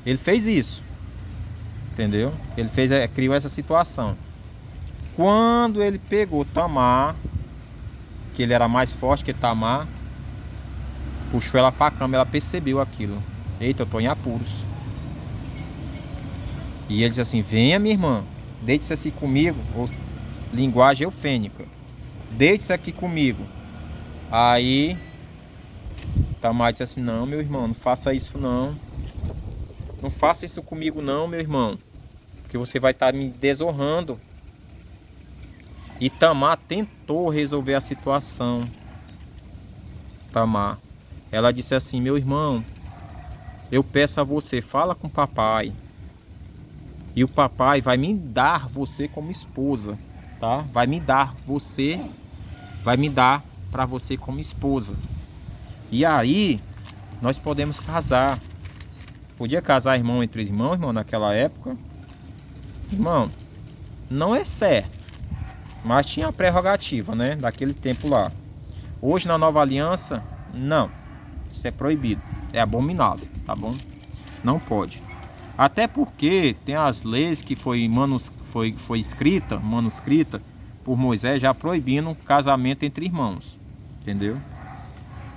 Ele fez isso. Entendeu? Ele criou essa situação. Quando ele pegou Tamar, que ele era mais forte que Tamar, puxou ela pra cama, ela percebeu aquilo. Eita, eu tô em apuros. E ele disse assim, venha minha irmã, deite-se aqui comigo, ou linguagem eufênica. Deite-se aqui comigo. Aí Tamar disse assim, não meu irmão, não faça isso não. Não faça isso comigo não, meu irmão. Porque você vai estar me desonrando. E Tamar tentou resolver a situação. Tamar. Ela disse assim, meu irmão, eu peço a você, fala com o papai. E o papai vai me dar você como esposa, tá? Vai me dar para você como esposa. E aí, nós podemos casar. Podia casar irmão entre irmãos, irmão, naquela época. Irmão, não é certo. Mas tinha a prerrogativa, né? Daquele tempo lá. Hoje, na nova aliança, não. Isso é proibido. É abominável, tá bom? Não pode. Até porque tem as leis que foi manuscrita por Moisés, já proibindo casamento entre irmãos. Entendeu?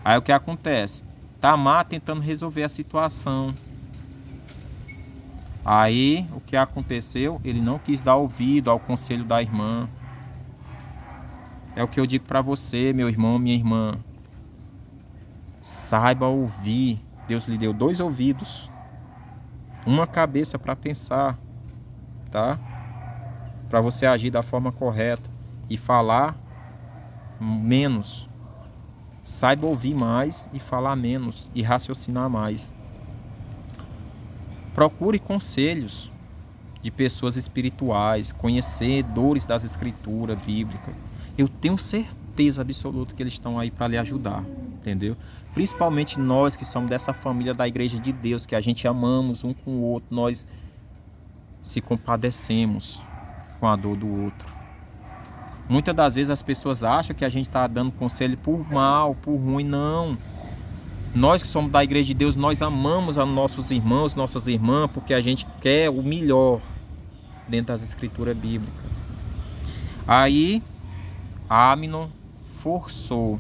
Aí o que acontece? Tamar tentando resolver a situação. Aí o que aconteceu? Ele não quis dar ouvido ao conselho da irmã. É o que eu digo para você, meu irmão, minha irmã. Saiba ouvir. Deus lhe deu 2 ouvidos, uma cabeça para pensar, tá? Para você agir da forma correta e falar menos. Saiba ouvir mais e falar menos e raciocinar mais. Procure conselhos de pessoas espirituais, conhecedores das escrituras bíblicas. Eu tenho certeza absoluta que eles estão aí para lhe ajudar, entendeu? Principalmente nós que somos dessa família da Igreja de Deus, que a gente amamos um com o outro, nós se compadecemos com a dor do outro. Muitas das vezes as pessoas acham que a gente está dando conselho por mal, por ruim. Não. Nós que somos da Igreja de Deus, nós amamos a nossos irmãos, nossas irmãs, porque a gente quer o melhor dentro das escrituras bíblicas. Aí, Amnon forçou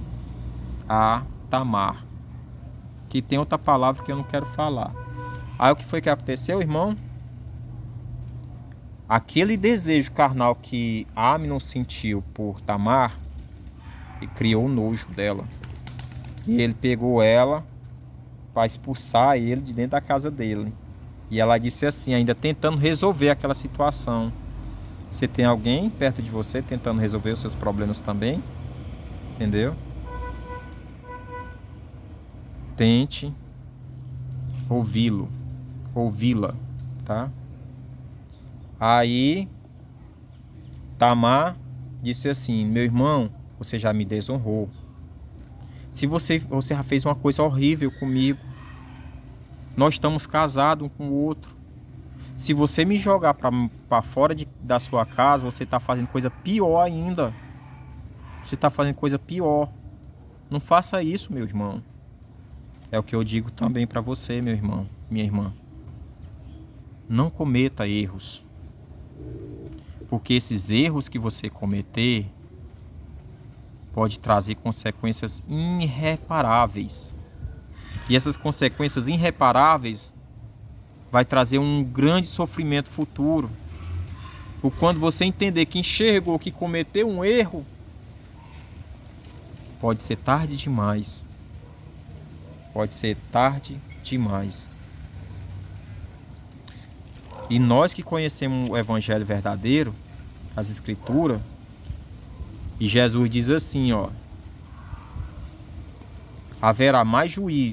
a Tamar, que tem outra palavra que eu não quero falar. Aí o que foi que aconteceu, irmão? Aquele desejo carnal que Amnon sentiu por Tamar, e criou o nojo dela. E ele pegou ela para expulsar ele de dentro da casa dele. E ela disse assim, ainda tentando resolver aquela situação: você tem alguém perto de você tentando resolver os seus problemas também? Entendeu? Tente ouvi-la, tá? Aí Tamar disse assim: meu irmão, você já me desonrou. Se você já fez uma coisa horrível comigo. Nós estamos casados um com o outro. Se você me jogar para fora da sua casa, você está fazendo coisa pior ainda. Você está fazendo coisa pior. Não faça isso, meu irmão. É o que eu digo também para você, meu irmão, minha irmã. Não cometa erros. Porque esses erros que você cometer pode trazer consequências irreparáveis. E essas consequências irreparáveis vai trazer um grande sofrimento futuro. Por quando você entender que enxergou, que cometeu um erro, pode ser tarde demais. Pode ser tarde demais. E nós que conhecemos o Evangelho verdadeiro, as Escrituras, e Jesus diz assim, ó: haverá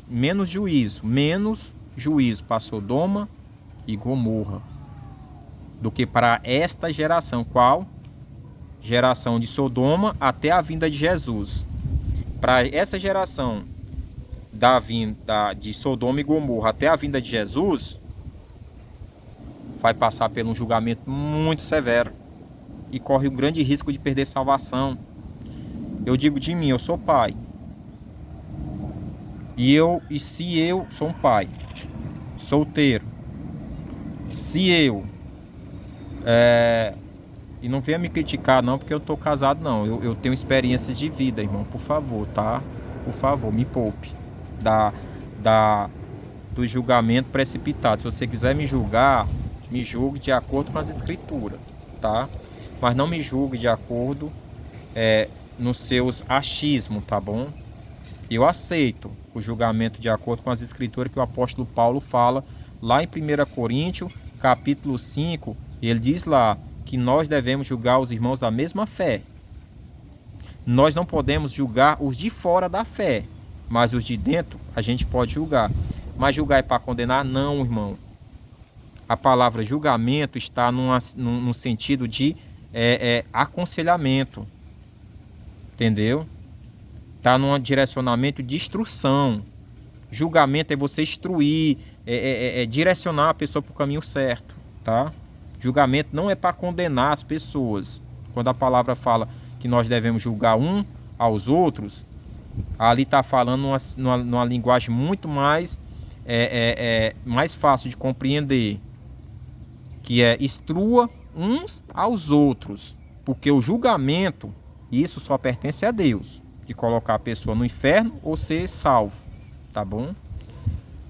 menos juízo para Sodoma e Gomorra do que para esta geração. Qual? Geração de Sodoma até a vinda de Jesus. Para essa geração da vinda de Sodoma e Gomorra até a vinda de Jesus, vai passar por um julgamento muito severo e corre um grande risco de perder salvação. Eu digo de mim, eu sou pai. E se eu sou um pai solteiro, se eu e não venha me criticar não, porque eu tô casado não, eu tenho experiências de vida, irmão, por favor, tá? Por favor, me poupe do julgamento precipitado. Se você quiser me julgar, me julgue de acordo com as escrituras, tá? Mas não me julgue de acordo nos seus achismos, tá bom? Eu aceito o julgamento de acordo com as escrituras que o apóstolo Paulo fala lá em 1 Coríntios, capítulo 5, ele diz lá que nós devemos julgar os irmãos da mesma fé. Nós não podemos julgar os de fora da fé, mas os de dentro a gente pode julgar. Mas julgar é para condenar? Não, irmão. A palavra julgamento está no sentido de aconselhamento. Entendeu? Está num direcionamento de instrução. Julgamento é você instruir, direcionar a pessoa para o caminho certo, tá? Julgamento não é para condenar as pessoas. Quando a palavra fala que nós devemos julgar um aos outros, ali está falando numa linguagem muito mais é mais fácil de compreender, que é instrua uns aos outros, porque o julgamento, isso só pertence a Deus, de colocar a pessoa no inferno ou ser salvo, tá bom?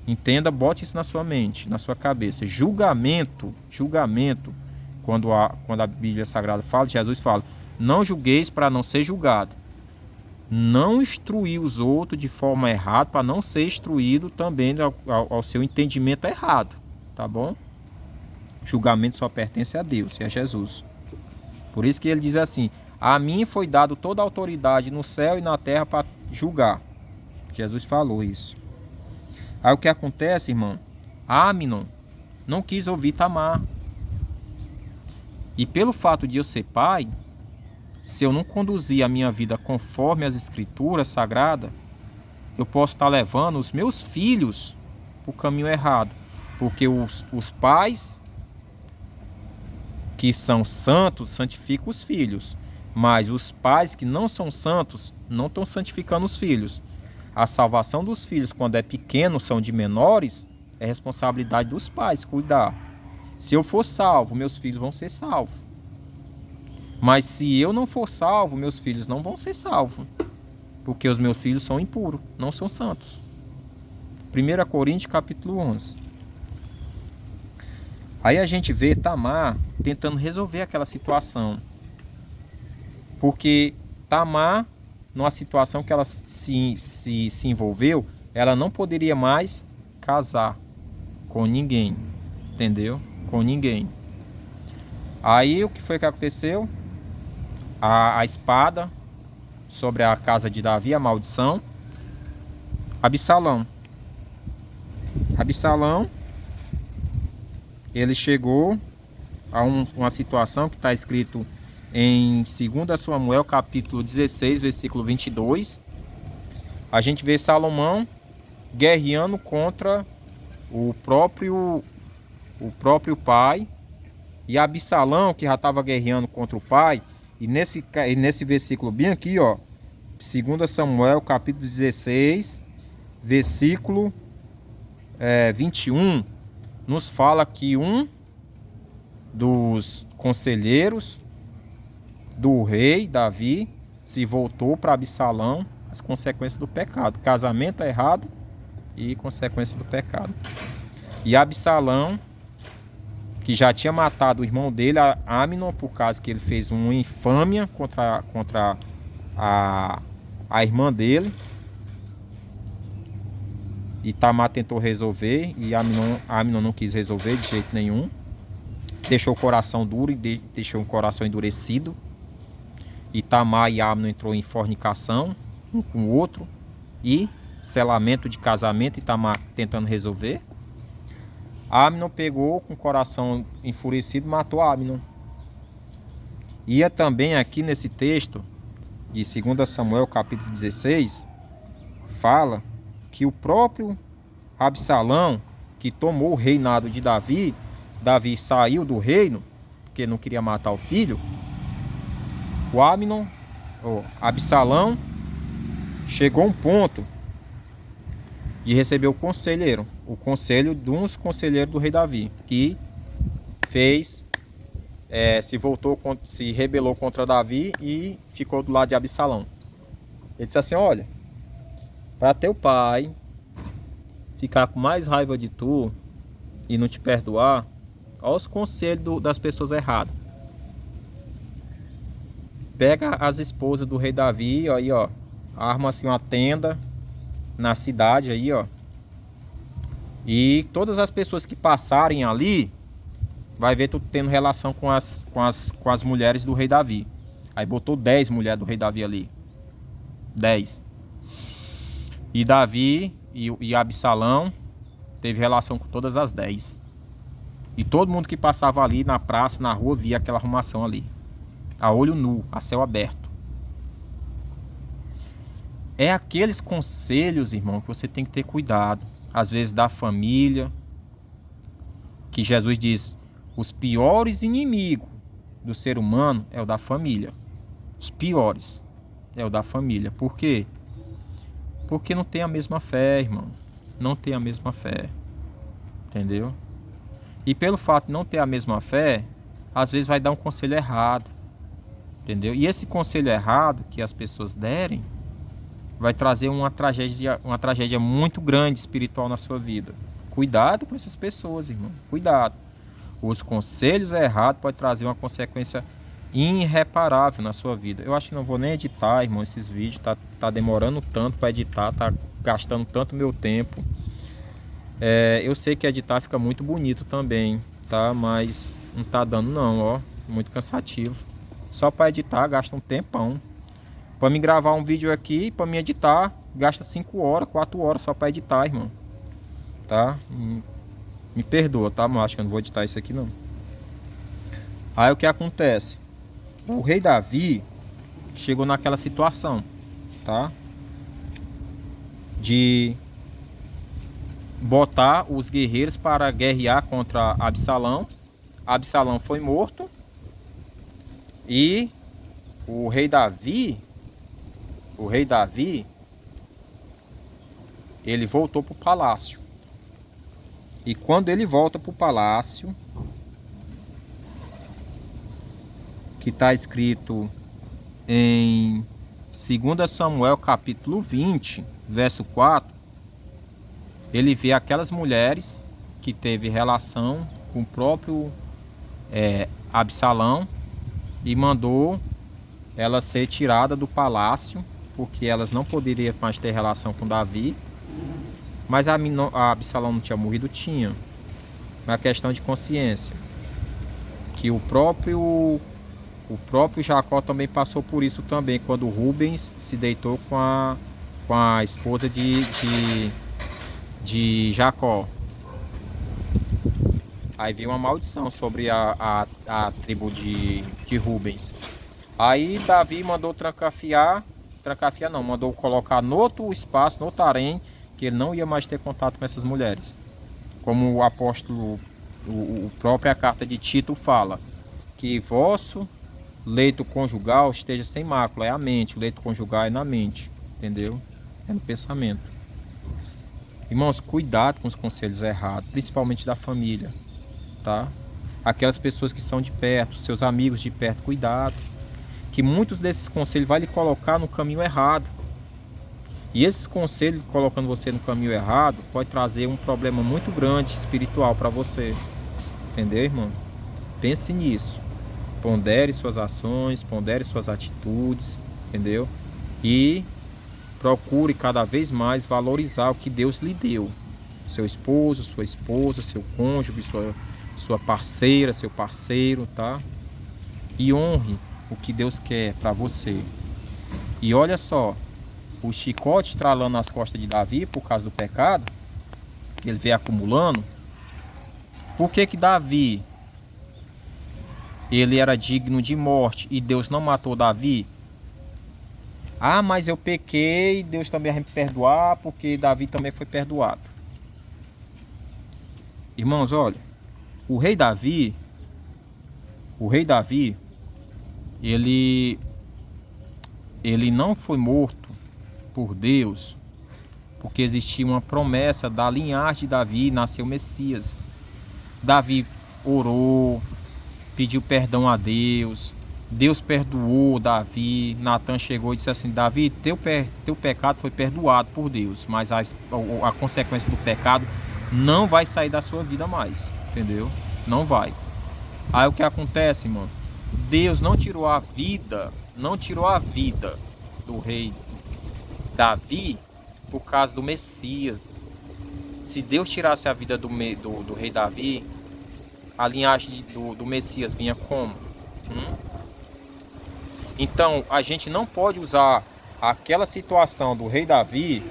Entenda, bote isso na sua mente, na sua cabeça. Julgamento, quando a Bíblia Sagrada fala, Jesus fala, não julgueis para não ser julgado. Não instruir os outros de forma errada, para não ser instruído também ao seu entendimento errado, tá bom? Julgamento só pertence a Deus e a Jesus. Por isso que ele diz assim, a mim foi dado toda a autoridade no céu e na terra para julgar. Jesus falou isso. Aí o que acontece, irmão? Amnon não quis ouvir Tamar. E pelo fato de eu ser pai, se eu não conduzir a minha vida conforme as escrituras sagradas, eu posso estar levando os meus filhos para o caminho errado. Porque os pais que são santos santificam os filhos. Mas os pais que não são santos não estão santificando os filhos. A salvação dos filhos, quando é pequeno, são de menores, é responsabilidade dos pais cuidar. Se eu for salvo, meus filhos vão ser salvos. Mas se eu não for salvo, meus filhos não vão ser salvos. Porque os meus filhos são impuros, não são santos. 1 Coríntios capítulo 11. Aí a gente vê Tamar tentando resolver aquela situação. Porque Tamar, numa situação que ela se envolveu, ela não poderia mais casar com ninguém. Entendeu? Com ninguém. Aí o que foi que aconteceu? A espada sobre a casa de Davi, a maldição. Absalão, ele chegou a uma situação que está escrito em 2 Samuel capítulo 16, versículo 22. A gente vê Salomão guerreando contra o próprio pai, e Absalão, que já estava guerreando contra o pai. E nesse versículo bem aqui, ó, 2 Samuel capítulo 16, versículo 21, nos fala que um dos conselheiros do rei Davi se voltou para Absalão, as consequências do pecado, casamento errado e consequência do pecado. E Absalão, que já tinha matado o irmão dele, Amnon, por causa que ele fez uma infâmia contra a irmã dele. E Tamar tentou resolver, e Amnon não quis resolver de jeito nenhum. Deixou o coração duro e deixou o coração endurecido. E Tamar e Amnon entrou em fornicação, um com o outro, e selamento de casamento, e Tamar tentando resolver. Amnon pegou com o coração enfurecido e matou Amnon. E também aqui nesse texto de 2 Samuel capítulo 16, fala que o próprio Absalão, que tomou o reinado de Davi, Davi saiu do reino, porque não queria matar o filho. Absalão, chegou a um ponto de receber o conselho de uns conselheiros do rei Davi, que se rebelou contra Davi e ficou do lado de Absalão. Ele disse assim, olha, para teu pai ficar com mais raiva de tu e não te perdoar, olha os conselhos das pessoas erradas. Pega as esposas do rei Davi, aí ó, arma assim uma tenda na cidade aí, ó. E todas as pessoas que passarem ali, vai ver tu tendo relação com as mulheres do rei Davi. Aí botou 10 mulheres do rei Davi ali. 10. E Davi e Absalão teve relação com todas as 10. E todo mundo que passava ali na praça, na rua, via aquela arrumação ali. A olho nu, a céu aberto. É aqueles conselhos, irmão, que você tem que ter cuidado. Às vezes da família, que Jesus diz, os piores inimigos do ser humano é o da família. Os piores é o da família. Por quê? Porque não tem a mesma fé, irmão. não ter a mesma fé. Entendeu? E pelo fato de não ter a mesma fé, às vezes vai dar um conselho errado. Entendeu? E esse conselho errado que as pessoas derem vai trazer uma tragédia muito grande espiritual na sua vida. Cuidado com essas pessoas, irmão. Cuidado. Os conselhos errados podem trazer uma consequência irreparável na sua vida. Eu acho que não vou nem editar, irmão, esses vídeos. Tá demorando tanto para editar, tá gastando tanto meu tempo. Eu sei que editar fica muito bonito também, tá? Mas não tá dando não, ó. Muito cansativo. Só para editar gasta um tempão. Para me gravar um vídeo aqui, para me editar, gasta 5 horas, 4 horas só para editar, irmão. Tá? Me perdoa, tá? Mas acho que eu não vou editar isso aqui não. Aí o que acontece? O rei Davi chegou naquela situação, tá? De botar os guerreiros para guerrear contra Absalão. Absalão foi morto. E o rei Davi, ele voltou para o palácio. E quando ele volta para o palácio, que está escrito em 2 Samuel capítulo 20, verso 4, ele vê aquelas mulheres que teve relação com o próprio Absalão e mandou ela ser tirada do palácio, porque elas não poderiam mais ter relação com Davi. Mas a Absalão não tinha morrido? Tinha. Uma questão de consciência. Que o próprio Jacó também passou por isso também, quando Rubens se deitou com a esposa de Jacó. Aí veio uma maldição sobre a tribo de Rubens. Aí Davi mandou mandou colocar no outro espaço, no outro harém, que ele não ia mais ter contato com essas mulheres. Como o apóstolo, a própria carta de Tito fala, que vosso leito conjugal esteja sem mácula, é a mente, o leito conjugal é na mente, entendeu? É no pensamento. Irmãos, cuidado com os conselhos errados, principalmente da família, tá? Aquelas pessoas que são de perto, seus amigos de perto, cuidado. Que muitos desses conselhos vai lhe colocar no caminho errado. E esses conselhos colocando você no caminho errado pode trazer um problema muito grande espiritual para você. Entendeu, irmão? Pense nisso. Pondere suas ações, pondere suas atitudes, entendeu? E procure cada vez mais valorizar o que Deus lhe deu. Seu esposo, sua esposa, seu cônjuge, sua parceira, seu parceiro, tá? E honre o que Deus quer para você. E olha só, o chicote estralando nas costas de Davi por causa do pecado que ele veio acumulando. Por que Davi ele era digno de morte e Deus não matou Davi? Ah, mas eu pequei, Deus também vai me perdoar, porque Davi também foi perdoado. Irmãos, olha, o rei Davi, ele não foi morto por Deus, porque existia uma promessa da linhagem de Davi, nasceu o Messias. Davi orou, pediu perdão a Deus, Deus perdoou Davi. Natan chegou e disse assim: Davi, teu pecado foi perdoado por Deus, mas a consequência do pecado não vai sair da sua vida mais, entendeu? Não vai. Aí o que acontece, irmão? Deus não tirou a vida do rei Davi por causa do Messias. Se Deus tirasse a vida do rei Davi, a linhagem do Messias vinha como? Então a gente não pode usar aquela situação do rei Davi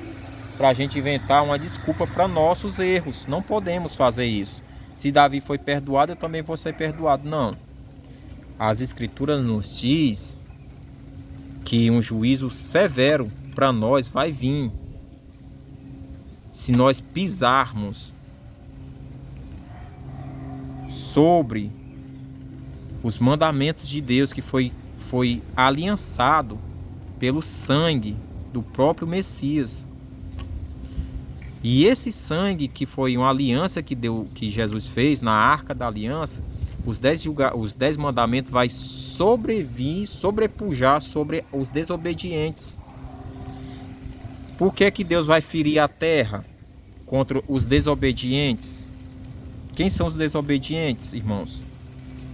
para a gente inventar uma desculpa para nossos erros. Não podemos fazer isso. Se Davi foi perdoado, eu também vou ser perdoado. Não. As escrituras nos diz que um juízo severo para nós vai vir se nós pisarmos sobre os mandamentos de Deus, que foi aliançado pelo sangue do próprio Messias. E esse sangue que foi uma aliança que Jesus fez na Arca da Aliança, os 10 mandamentos vai sobrepujar sobre os desobedientes. Por que que Deus vai ferir a terra contra os desobedientes? Quem são os desobedientes, irmãos?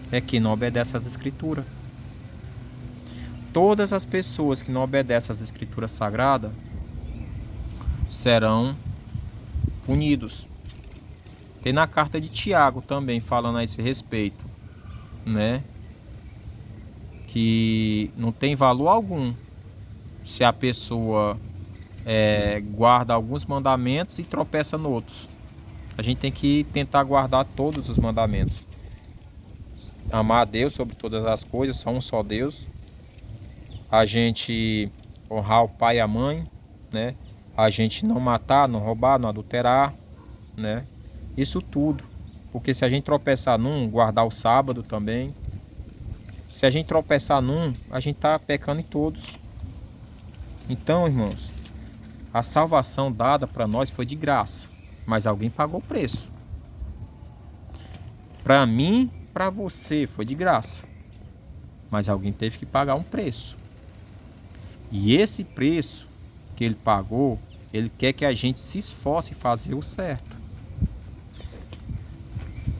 É quem não obedece às Escrituras. Todas as pessoas que não obedecem às Escrituras Sagradas serão punidos. Tem na carta de Tiago também falando a esse respeito, né? Que não tem valor algum se a pessoa guarda alguns mandamentos e tropeça em outros. A gente tem que tentar guardar todos os mandamentos. Amar a Deus sobre todas as coisas, só um só Deus. A gente honrar o pai e a mãe, né? A gente não matar, não roubar, não adulterar, né? Isso tudo. Porque se a gente tropeçar num, guardar o sábado também. Se a gente tropeçar num, a gente está pecando em todos. Então, irmãos, a salvação dada para nós foi de graça, mas alguém pagou o preço. Para mim, para você, foi de graça, mas alguém teve que pagar um preço. E esse preço que ele pagou, ele quer que a gente se esforce em fazer o certo.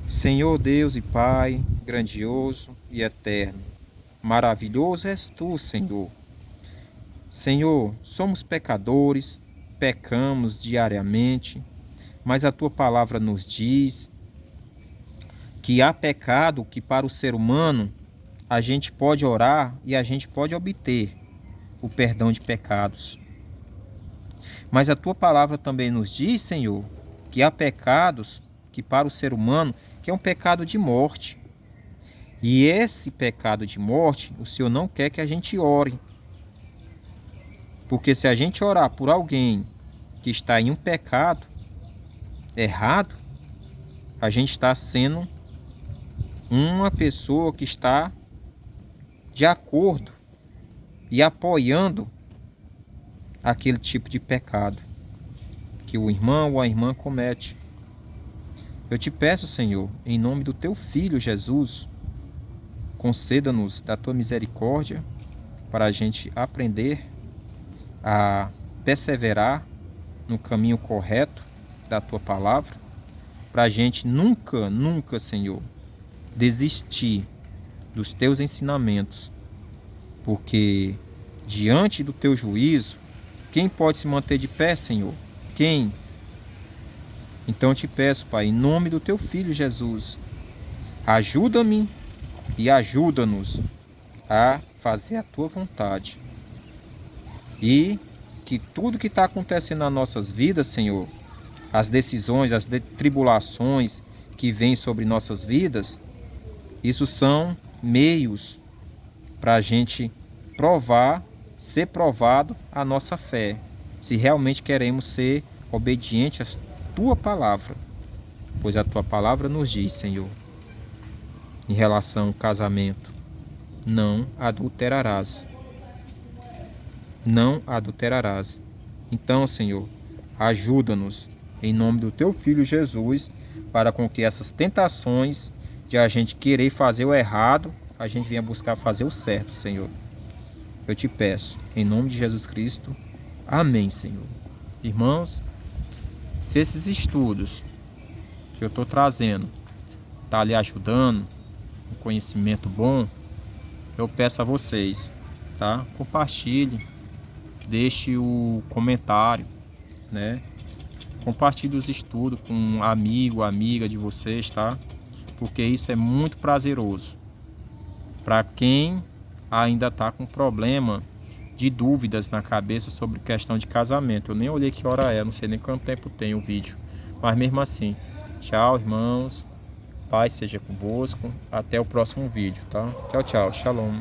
Senhor Deus e Pai, grandioso e eterno, maravilhoso és tu, Senhor. Senhor, somos pecadores, pecamos diariamente, mas a tua palavra nos diz que há pecado que para o ser humano a gente pode orar e a gente pode obter o perdão de pecados. Mas a tua palavra também nos diz, Senhor, que há pecados que para o ser humano que é um pecado de morte. E esse pecado de morte, o Senhor não quer que a gente ore. Porque se a gente orar por alguém que está em um pecado errado, a gente está sendo uma pessoa que está de acordo e apoiando aquele tipo de pecado que o irmão ou a irmã comete. Eu te peço, Senhor, em nome do teu Filho Jesus, conceda-nos da tua misericórdia para a gente aprender a perseverar no caminho correto da tua palavra, para a gente nunca, nunca, Senhor, desistir dos teus ensinamentos, porque diante do teu juízo, quem pode se manter de pé, Senhor? Quem? Então eu te peço, Pai, em nome do teu Filho Jesus, ajuda-me e ajuda-nos a fazer a tua vontade. E que tudo que está acontecendo nas nossas vidas, Senhor, as decisões, as tribulações que vêm sobre nossas vidas, isso são meios para a gente provar, ser provado a nossa fé, se realmente queremos ser obedientes à tua palavra, pois a tua palavra nos diz, Senhor, em relação ao casamento, não adulterarás. Não adulterarás. Então, Senhor, ajuda-nos em nome do teu Filho Jesus, para com que essas tentações de a gente querer fazer o errado, a gente venha buscar fazer o certo, Senhor. Eu te peço, em nome de Jesus Cristo. Amém, Senhor. Irmãos, se esses estudos que eu estou trazendo tá lhe ajudando, um conhecimento bom, eu peço a vocês, tá? Compartilhe, deixe o comentário, né? Compartilhe os estudos com um amigo, amiga de vocês, tá? Porque isso é muito prazeroso para quem ainda está com problema de dúvidas na cabeça sobre questão de casamento. Eu nem olhei que hora é, não sei nem quanto tempo tem o vídeo, mas mesmo assim, tchau, irmãos, paz seja convosco, até o próximo vídeo, tá? Tchau, tchau, shalom.